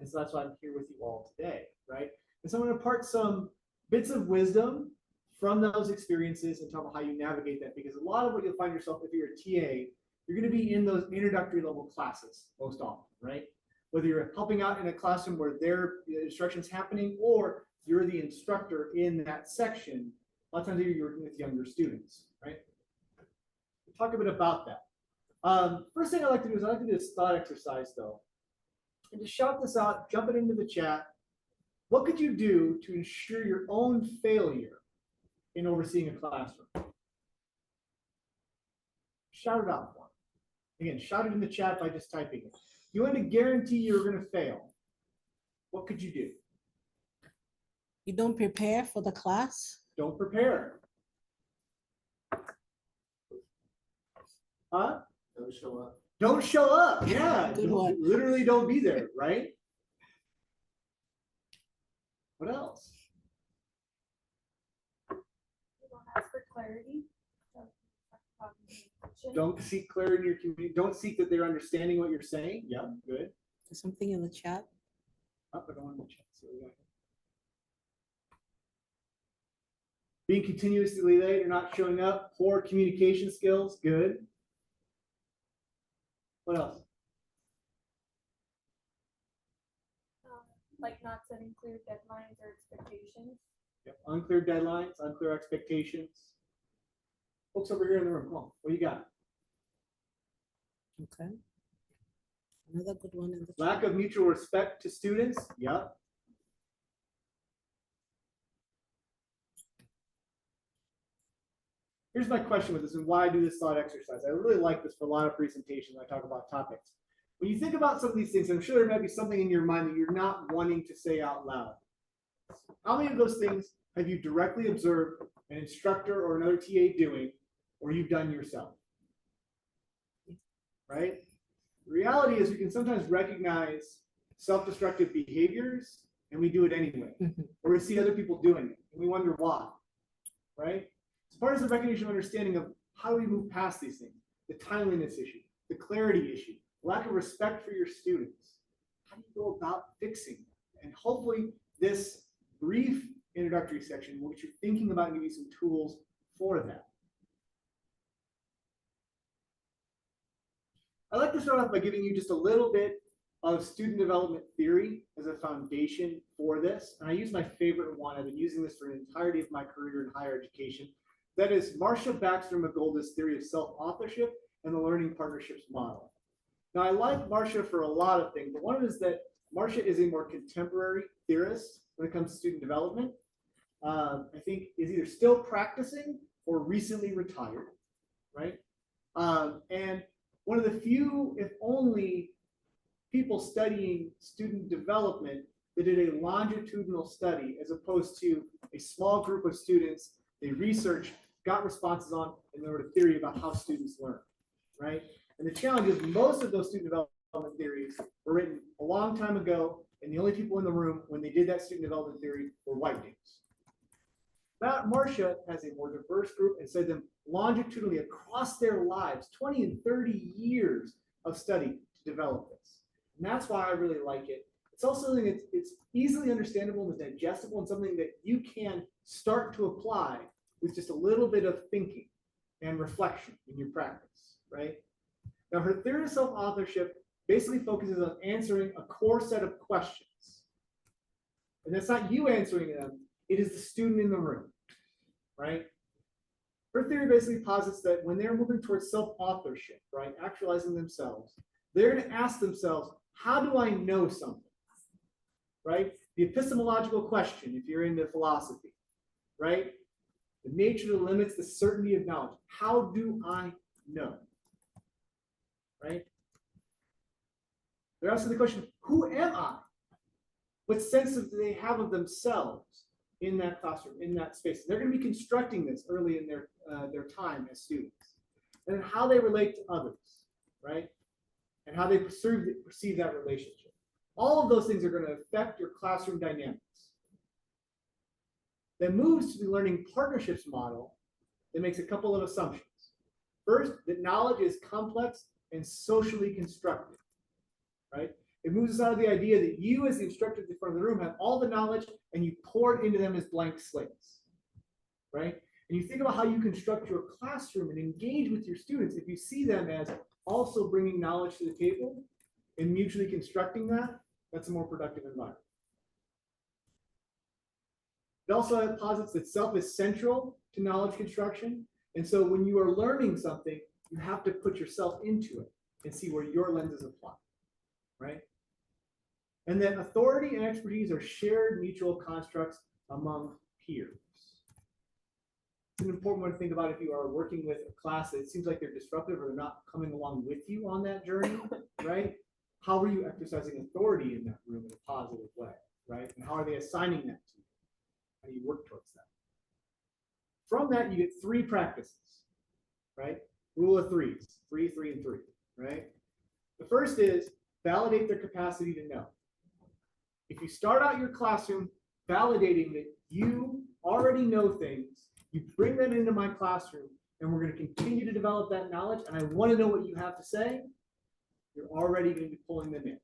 And so that's why I'm here with you all today, right? And so I'm going to impart some bits of wisdom from those experiences and talk about how you navigate that, because a lot of what you'll find yourself if you're a TA, you're going to be in those introductory level classes most often, right? Whether you're helping out in a classroom where their instruction's happening, or you're the instructor in that section, a lot of times you're working with younger students, right? We'll talk a bit about that. First thing I like to do is I like to do this thought exercise though. And to shout this out, jump it into the chat. What could you do to ensure your own failure in overseeing a classroom? Shout it out for me. Again, shout it in the chat by just typing it. You want to guarantee you're going to fail. What could you do? You don't prepare for the class? Don't prepare. Huh? Don't show up. Don't show up. Yeah. Good one. Literally don't be there, right? What else? You don't ask for clarity. Don't seek clarity in your community. Don't seek that they're understanding what you're saying. Yeah, good. There's something in the chat. Oh, I don't want to check. So we got here. Being continuously late or not showing up. Poor communication skills. Good. What else? Like not setting clear deadlines or expectations. Yep. Unclear deadlines, unclear expectations. Folks over here in the room, come on. What do you got? Okay. Another good one in the Lack of mutual respect to students, yep. Here's my question with this and why I do this thought exercise. I really like this for a lot of presentations when I talk about topics. When you think about some of these things, I'm sure there might be something in your mind that you're not wanting to say out loud. How many of those things have you directly observed an instructor or another TA doing, or you've done yourself? Right? The reality is we can sometimes recognize self-destructive behaviors and we do it anyway. Or we see other people doing it and we wonder why. Right? So part of the recognition and understanding of how do we move past these things, the timeliness issue, the clarity issue, lack of respect for your students. How do you go about fixing that? And hopefully this brief introductory section will get you thinking about and give you some tools for that. I'd like to start off by giving you just a little bit of student development theory as a foundation for this. And I use my favorite one. I've been using this for the entirety of my career in higher education. That is Marcia Baxter McGold's theory of self-authorship and the learning partnerships model. Now, I like Marcia for a lot of things, but one of it is that Marcia is a more contemporary theorist when it comes to student development. I think is either still practicing or recently retired, right? And one of the few, if only, people studying student development that did a longitudinal study as opposed to a small group of students they researched, got responses on, and they wrote a theory about how students learn, right? And the challenge is most of those student development theories were written a long time ago, and the only people in the room when they did that student development theory were white dudes. That Marcia has a more diverse group and studied them longitudinally across their lives, 20 and 30 years of study to develop this. And that's why I really like it. It's also something that's it's easily understandable and digestible and something that you can start to apply with just a little bit of thinking and reflection in your practice, right? Now, her theory of self-authorship basically focuses on answering a core set of questions. And that's not you answering them, it is the student in the room, right? Her theory basically posits that when they're moving towards self-authorship, right, actualizing themselves, they're going to ask themselves, how do I know something, right? The epistemological question, if you're into philosophy, right? The nature that limits the certainty of knowledge. How do I know, right? They're asking the question, who am I? What sense do they have of themselves in that classroom, in that space? They're going to be constructing this early in their time as students. And then how they relate to others, right? And how they perceive that relationship. All of those things are going to affect your classroom dynamics. That moves to the learning partnerships model that makes a couple of assumptions. First, that knowledge is complex and socially constructed, right? It moves us out of the idea that you as the instructor at the front of the room have all the knowledge and you pour it into them as blank slates, right? And you think about how you construct your classroom and engage with your students. If you see them as also bringing knowledge to the table and mutually constructing that, that's a more productive environment. It also posits that self is central to knowledge construction. And so when you are learning something, you have to put yourself into it and see where your lenses apply, right? And then authority and expertise are shared mutual constructs among peers. It's an important one to think about if you are working with a class that it seems like they're disruptive or they're not coming along with you on that journey, right? How are you exercising authority in that room in a positive way, right? And how are they assigning that to you? How do you work towards that? From that, you get 3 practices, right? Rule of threes, 3, 3, and 3, right? The first is validate their capacity to know. If you start out your classroom validating that you already know things, you bring them into my classroom, and we're going to continue to develop that knowledge, and I want to know what you have to say, you're already going to be pulling them in.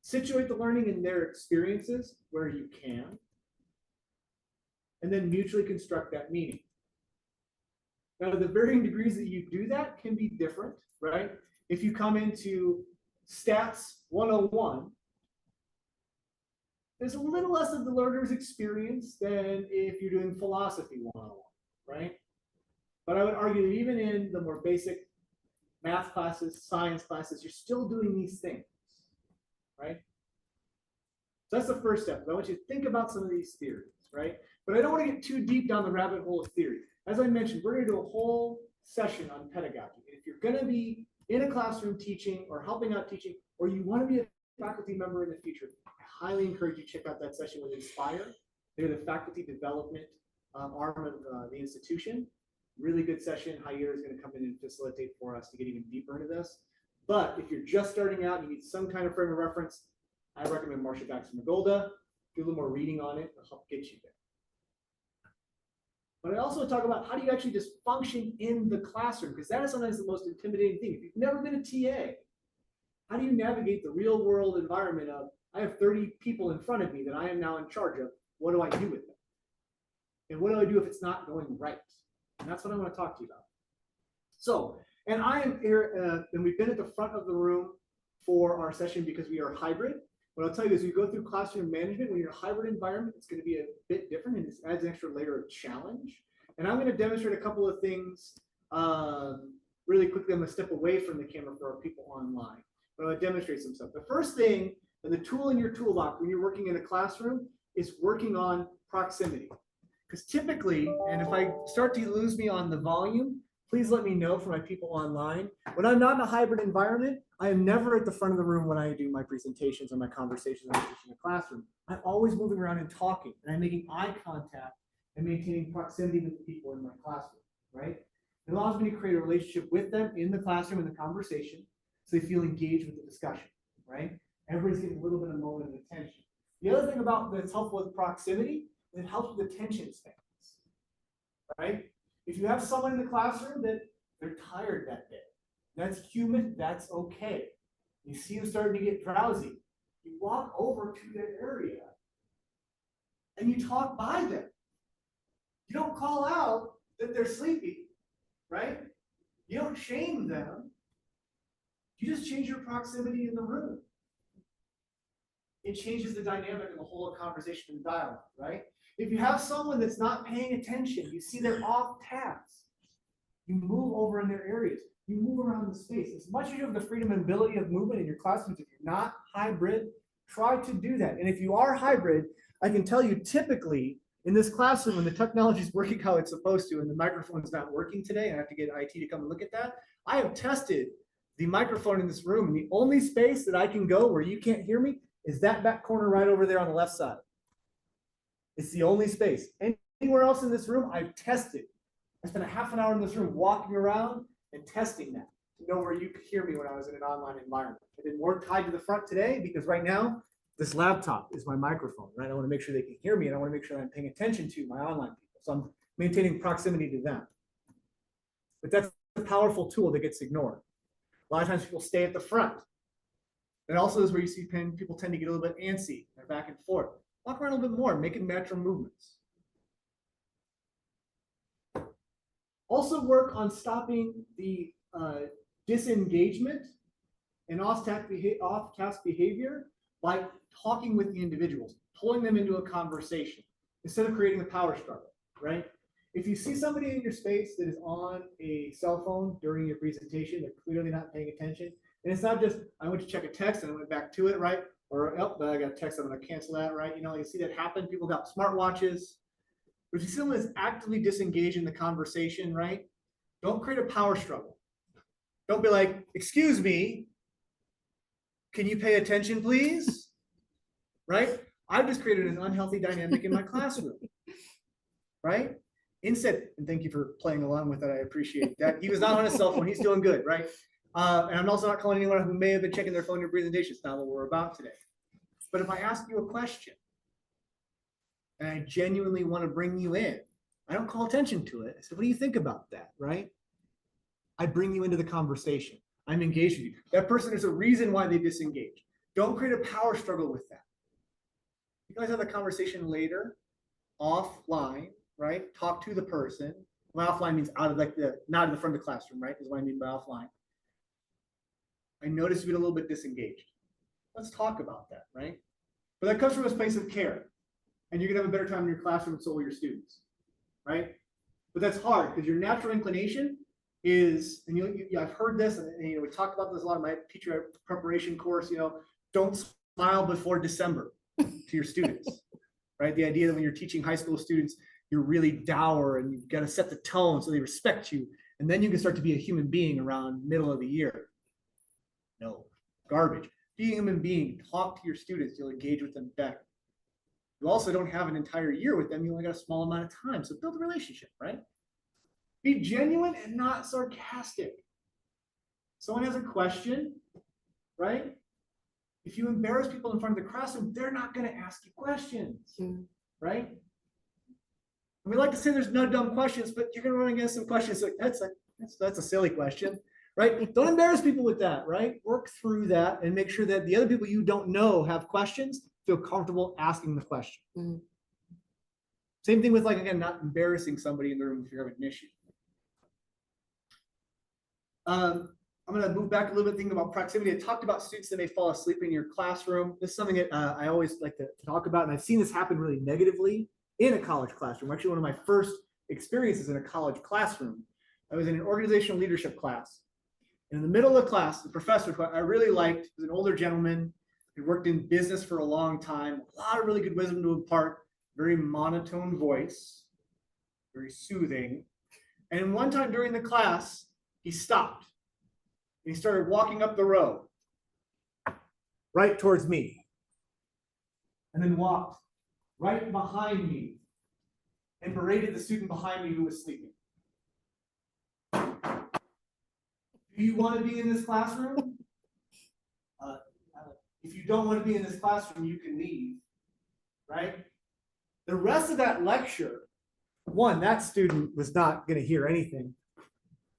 Situate the learning in their experiences where you can, and then mutually construct that meaning. Now, the varying degrees that you do that can be different, right? If you come into Stats 101, there's a little less of the learner's experience than if you're doing Philosophy 101, right? But I would argue that even in the more basic math classes, science classes, you're still doing these things, right? So that's the first step. I want you to think about some of these theories, right? But I don't want to get too deep down the rabbit hole of theory. As I mentioned, we're going to do a whole session on pedagogy. If you're going to be in a classroom teaching or helping out teaching, or you want to be a faculty member in the future, I highly encourage you to check out that session with Inspire. They're the faculty development arm of the institution. Really good session. Jair is going to come in and facilitate for us to get even deeper into this. But if you're just starting out, you need some kind of frame of reference, I recommend Marcia Baxter Magolda. Do a little more reading on it. It'll help get you there. But I also talk about how do you actually just function in the classroom, because that is sometimes the most intimidating thing. If you've never been a TA, how do you navigate the real world environment of, I have 30 people in front of me that I am now in charge of. What do I do with them? And what do I do if it's not going right? And that's what I want to talk to you about. So, and I am here, and we've been at the front of the room for our session because we are hybrid. What I'll tell you is, we go through classroom management. When you're in a hybrid environment, it's going to be a bit different, and it adds an extra layer of challenge. And I'm going to demonstrate a couple of things really quickly. I'm going to step away from the camera for our people online, but I'm going to demonstrate some stuff. The first thing, and the tool in your toolbox when you're working in a classroom, is working on proximity. Because typically, and if I start to lose me on the volume, please let me know for my people online. When I'm not in a hybrid environment, I am never at the front of the room when I do my presentations or my conversations I'm teaching in the classroom. I'm always moving around and talking, and I'm making eye contact and maintaining proximity with the people in my classroom, right? It allows me to create a relationship with them in the classroom, in the conversation, so they feel engaged with the discussion, right? Everybody's getting a little bit of moment of attention. The other thing about that's helpful with proximity, it helps with attention spans, right? If you have someone in the classroom that they're tired that day, that's human, that's okay. You see them starting to get drowsy, you walk over to their area and you talk by them. You don't call out that they're sleepy, right? You don't shame them. You just change your proximity in the room. It changes the dynamic of the whole conversation and dialogue, right? If you have someone that's not paying attention, you see they're off task, you move over in their areas, you move around the space. As much as you have the freedom and ability of movement in your classrooms, if you're not hybrid, try to do that. And if you are hybrid, I can tell you typically in this classroom, when the technology is working how it's supposed to and the microphone is not working today, I have to get IT to come and look at that. I have tested the microphone in this room, and the only space that I can go where you can't hear me is that back corner right over there on the left side. It's the only space. Anywhere else in this room, I've tested. I spent a half an hour in this room walking around and testing that to know where you could hear me when I was in an online environment. I did more tied to the front today because right now, this laptop is my microphone, right? I want to make sure they can hear me, and I want to make sure I'm paying attention to my online people. So I'm maintaining proximity to them. But that's a powerful tool that gets ignored. A lot of times people stay at the front. It also is where you see people tend to get a little bit antsy. They're back and forth. Walk around a little bit more, making natural movements. Also work on stopping the disengagement and off-task behavior by talking with the individuals, pulling them into a conversation instead of creating a power struggle, right? If you see somebody in your space that is on a cell phone during your presentation, they're clearly not paying attention. And it's not just, I went to check a text and I went back to it, right? Or, oh, I got a text, I'm gonna cancel that, right? You know, you see that happen, people got smartwatches. But if you see someone that's actively disengaged in the conversation, right? Don't create a power struggle. Don't be like, excuse me, can you pay attention, please? Right? I've just created an unhealthy dynamic in my classroom, right? Instead, and thank you for playing along with it, I appreciate that. He was not on his cell phone, he's doing good, right? And I'm also not calling anyone who may have been checking their phone in presentation. It's not what we're about today. But if I ask you a question and I genuinely want to bring you in, I don't call attention to it. I said, what do you think about that, right? I bring you into the conversation. I'm engaged with you. That person, there's a reason why they disengage. Don't create a power struggle with that. You guys have a conversation later, offline, right? Talk to the person. Well, offline means out of like not in the front of the classroom, right? Is what I mean by offline. I noticed you get a little bit disengaged. Let's talk about that, right? But that comes from a place of care. And you're gonna have a better time in your classroom, and so will your students, right? But that's hard because your natural inclination is, and I've heard this, and we talked about this a lot in my teacher preparation course, don't smile before December to your students, right? The idea that when you're teaching high school students, you're really dour and you've got to set the tone so they respect you. And then you can start to be a human being around middle of the year. No, garbage. Be a human being, talk to your students, you'll engage with them better. You also don't have an entire year with them, you only got a small amount of time. So build a relationship, right? Be genuine and not sarcastic. Someone has a question, right? If you embarrass people in front of the classroom, they're not going to ask you questions, right? And we like to say there's no dumb questions, but you're going to run against some questions like that's a silly question, right? Don't embarrass people with that, right? Work through that and make sure that the other people you don't know have questions, feel comfortable asking the question. Same thing with, like, again, not embarrassing somebody in the room if you're having an issue. I'm going to move back a little bit, thinking about proximity. I talked about students that may fall asleep in your classroom. This is something that I always like to talk about, and I've seen this happen really negatively in a college classroom. Actually, one of my first experiences in a college classroom, I was in an organizational leadership class. And in the middle of the class, the professor, who I really liked, was an older gentleman. He worked in business for a long time, a lot of really good wisdom to impart, very monotone voice, very soothing. And one time during the class, he stopped. And he started walking up the row, right towards me. And then walked right behind me and berated the student behind me who was sleeping. Do you want to be in this classroom? If you don't want to be in this classroom, you can leave, right? The rest of that lecture, one, that student was not going to hear anything.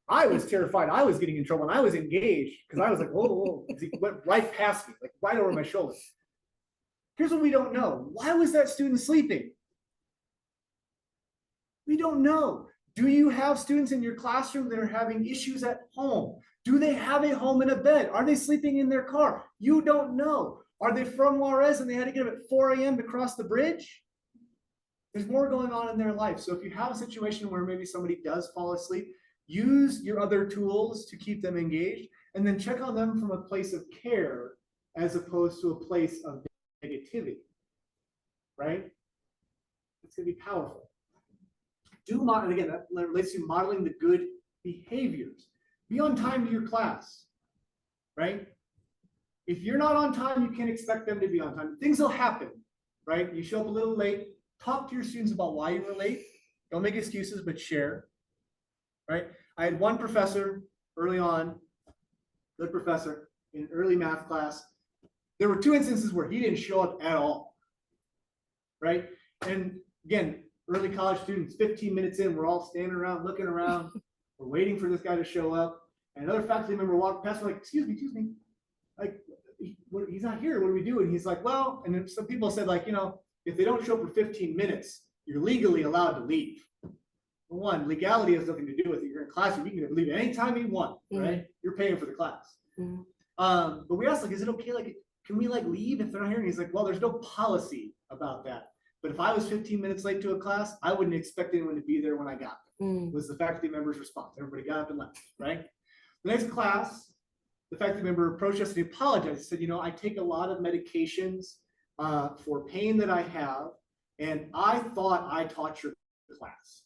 I was terrified. I was getting in trouble, and I was engaged because I was like, whoa, whoa. He went right past me, like right over my shoulder. Here's what we don't know. Why was that student sleeping? We don't know. Do you have students in your classroom that are having issues at home? Do they have a home and a bed? Are they sleeping in their car? You don't know. Are they from Juarez and they had to get up at 4 a.m. to cross the bridge? There's more going on in their life. So if you have a situation where maybe somebody does fall asleep, use your other tools to keep them engaged, and then check on them from a place of care as opposed to a place of negativity, right? It's going to be powerful. And again, that relates to modeling the good behaviors. Be on time to your class, right? If you're not on time, you can't expect them to be on time. Things will happen, right? You show up a little late, talk to your students about why you were late. Don't make excuses, but share, right? I had one professor early on, good professor, in early math class. There were 2 instances where he didn't show up at all, right? And again, early college students, 15 minutes in, we're all standing around, looking around. We're waiting for this guy to show up. And another faculty member walked past, we're like, excuse me. Like, he's not here. What do we do? And he's like, well, and then some people said, like, if they don't show up for 15 minutes, you're legally allowed to leave. For one, legality has nothing to do with it. You're in a classroom, you can leave anytime you want, right? You're paying for the class. But we asked, like, is it okay? Like, can we like leave if they're not here? And he's like, well, there's no policy about that. But if I was 15 minutes late to a class, I wouldn't expect anyone to be there when I got there, was the faculty member's response. Everybody got up and left, right? The next class, the faculty member approached us and he apologized. He said, I take a lot of medications for pain that I have, and I thought I taught your class.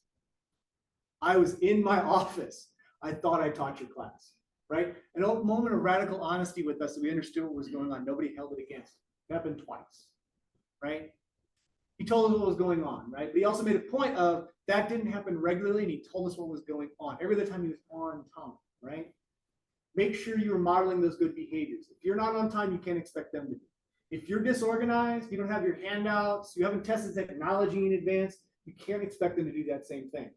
I was in my office. I thought I taught your class, right? A moment of radical honesty with us, so we understood what was going on. Nobody held it against him. It happened twice, right? He told us what was going on, right? But he also made a point of that didn't happen regularly, and he told us what was going on. Every other time he was on time, right? Make sure you're modeling those good behaviors. If you're not on time, you can't expect them to be. If you're disorganized, you don't have your handouts, you haven't tested technology in advance, you can't expect them to do that same thing.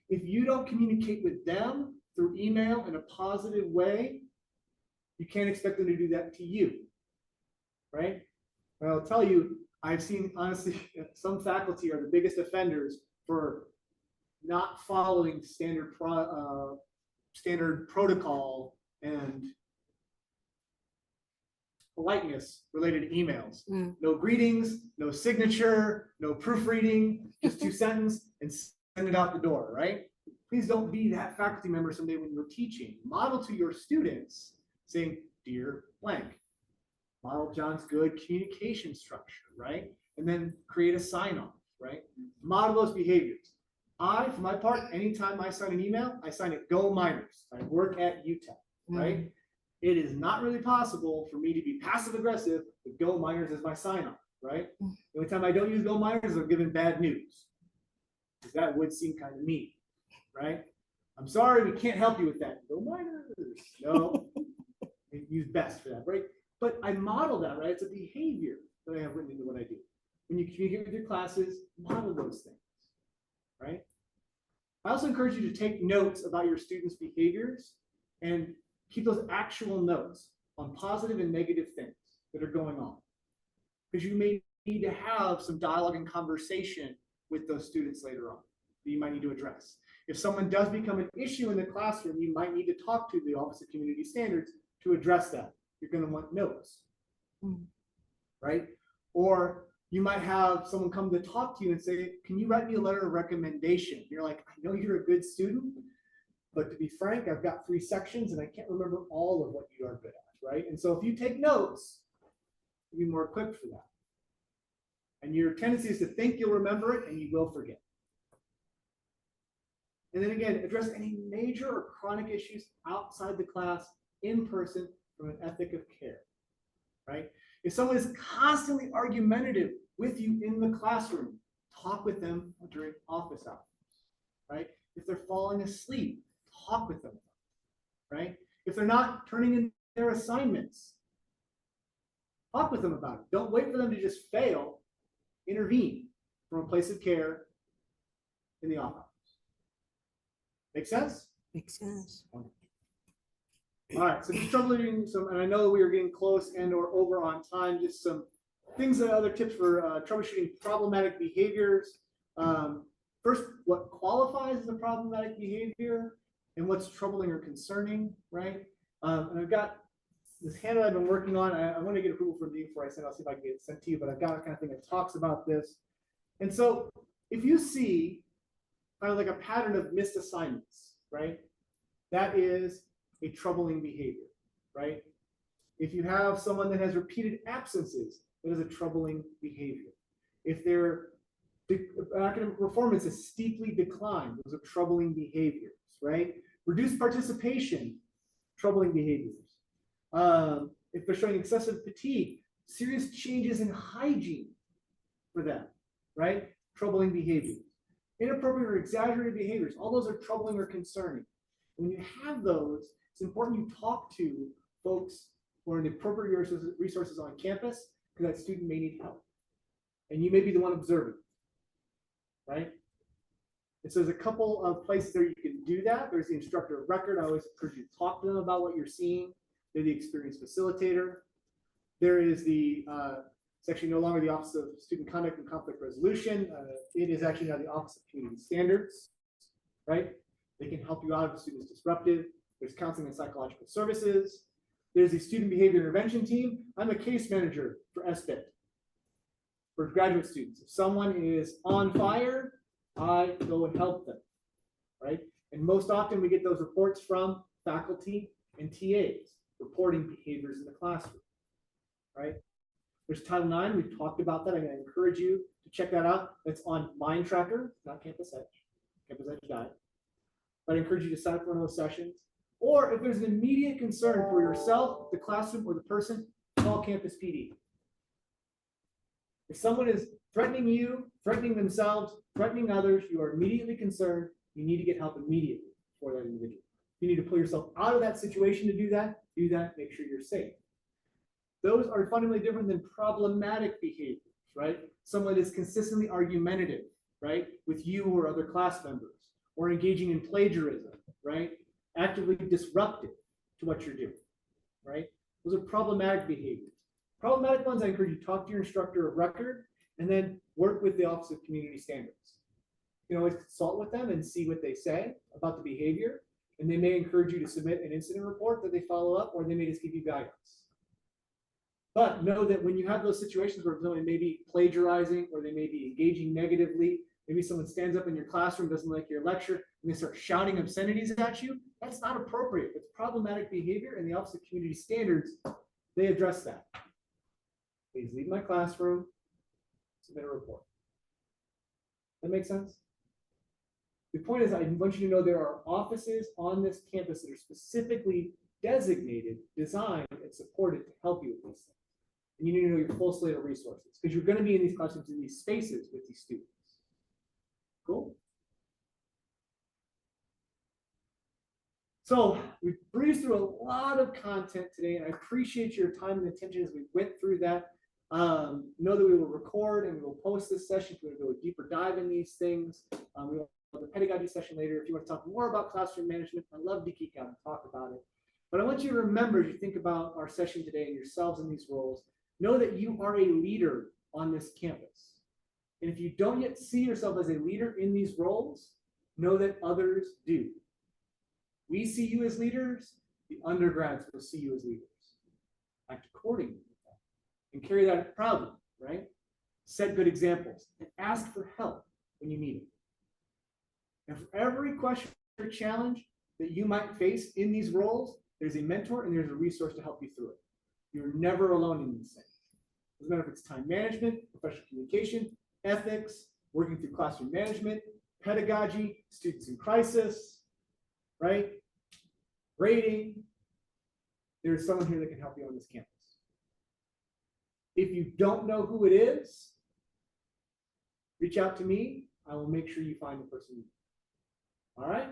If you don't communicate with them through email in a positive way, you can't expect them to do that to you, right? But I'll tell you, I've seen, honestly, some faculty are the biggest offenders for not following standard protocol and politeness related emails. No greetings, no signature, no proofreading, just 2 sentences and send it out the door, right? Please don't be that faculty member someday when you're teaching. Model to your students saying, dear blank. Model John's good communication structure, right? And then create a sign off, right? Model those behaviors. For my part, anytime I sign an email, I sign it Go Miners. I work at UTEP, right? It is not really possible for me to be passive aggressive with Go Miners as my sign off, right? The only time I don't use Go Miners is I'm giving bad news. Because that would seem kind of mean, right? I'm sorry, we can't help you with that. Go Miners. No, use best for that, right? But I model that, right? It's a behavior that I have written into what I do. When you communicate with your classes, model those things, right? I also encourage you to take notes about your students' behaviors and keep those actual notes on positive and negative things that are going on. Because you may need to have some dialogue and conversation with those students later on that you might need to address. If someone does become an issue in the classroom, you might need to talk to the Office of Community Standards to address that. You're going to want notes, right? Or you might have someone come to talk to you and say, can you write me a letter of recommendation? You're like, I know you're a good student, but to be frank, I've got 3 sections and I can't remember all of what you are good at, right? And so if you take notes, you'll be more equipped for that. And your tendency is to think you'll remember it and you will forget. And then again, address any major or chronic issues outside the class, in person, from an ethic of care, right? If someone is constantly argumentative with you in the classroom, talk with them during office hours, right? If they're falling asleep, talk with them, right? If they're not turning in their assignments, talk with them about it. Don't wait for them to just fail. Intervene from a place of care in the office. Make sense? Makes sense. All right, so just troubleshooting some, and I know we are getting close and or over on time, just some things that other tips for troubleshooting problematic behaviors. First, what qualifies as a problematic behavior and what's troubling or concerning, right? And I've got this handout I've been working on. I want to get approval from you before I send. I'll see if I can get it sent to you, but I've got a kind of thing that talks about this. And so if you see kind of like a pattern of missed assignments, right? That is a troubling behavior, right? If you have someone that has repeated absences, that is a troubling behavior. If their academic performance is steeply declined, those are troubling behaviors, right? Reduced participation, troubling behaviors. If they're showing excessive fatigue, serious changes in hygiene for them, right? Troubling behaviors. Inappropriate or exaggerated behaviors, all those are troubling or concerning. When you have those, it's important you talk to folks who are in the appropriate resources on campus, because that student may need help. And you may be the one observing, right? And so there's a couple of places there you can do that. There's the instructor of record. I always encourage you to talk to them about what you're seeing. They're the experienced facilitator. There is the, it's actually no longer the Office of Student Conduct and Conflict Resolution. It is actually now the Office of Community Standards, right? They can help you out if a student is disruptive. There's counseling and psychological services. There's the student behavior intervention team. I'm a case manager for SBIT, for graduate students. If someone is on fire, I go and help them, right? And most often we get those reports from faculty and TAs reporting behaviors in the classroom, right? There's Title IX. We've talked about that. I'm going to encourage you to check that out. It's on Mind Tracker, not Campus Edge. Campus Edge died. But I encourage you to sign up for one of those sessions. Or if there's an immediate concern for yourself, the classroom, or the person, call Campus PD. If someone is threatening you, threatening themselves, threatening others, you are immediately concerned, you need to get help immediately for that individual. You need to pull yourself out of that situation to do that, make sure you're safe. Those are fundamentally different than problematic behaviors, right? Someone is consistently argumentative, right, with you or other class members, or engaging in plagiarism, right? Actively disruptive to what you're doing, right? Those are problematic behaviors. Problematic ones, I encourage you to talk to your instructor of record and then work with the Office of Community Standards. You can always consult with them and see what they say about the behavior, and they may encourage you to submit an incident report that they follow up, or they may just give you guidance. But know that when you have those situations where someone may be plagiarizing or they may be engaging negatively, Maybe someone stands up in your classroom, doesn't like your lecture, and they start shouting obscenities at you. That's not appropriate. It's problematic behavior, and the Office of Community Standards, they address that. Please leave my classroom, submit a report. That makes sense? The point is, I want you to know there are offices on this campus that are specifically designated, designed, and supported to help you with these things. And you need to know your full slate of resources because you're going to be in these classrooms, in these spaces with these students. Cool. So we breezed through a lot of content today, and I appreciate your time and attention as we went through that. Know that we will record and we will post this session if you want to go a deeper dive in these things. We will have a pedagogy session later if you want to talk more about classroom management. I'd love to geek out and talk about it. But I want you to remember, as you think about our session today and yourselves in these roles, know that you are a leader on this campus. And if you don't yet see yourself as a leader in these roles, know that others do. We see you as leaders, the undergrads will see you as leaders. Act accordingly with that and carry that proudly, right? Set good examples and ask for help when you need it. And for every question or challenge that you might face in these roles, there's a mentor and there's a resource to help you through it. You're never alone in these things. Doesn't matter if it's time management, professional communication, ethics, working through classroom management, pedagogy, students in crisis, right? Grading. There's someone here that can help you on this campus. If you don't know who it is, reach out to me. I will make sure you find the person you need. All right?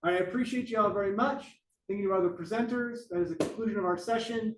I appreciate you all very much. Thinking of other presenters, that is the conclusion of our session.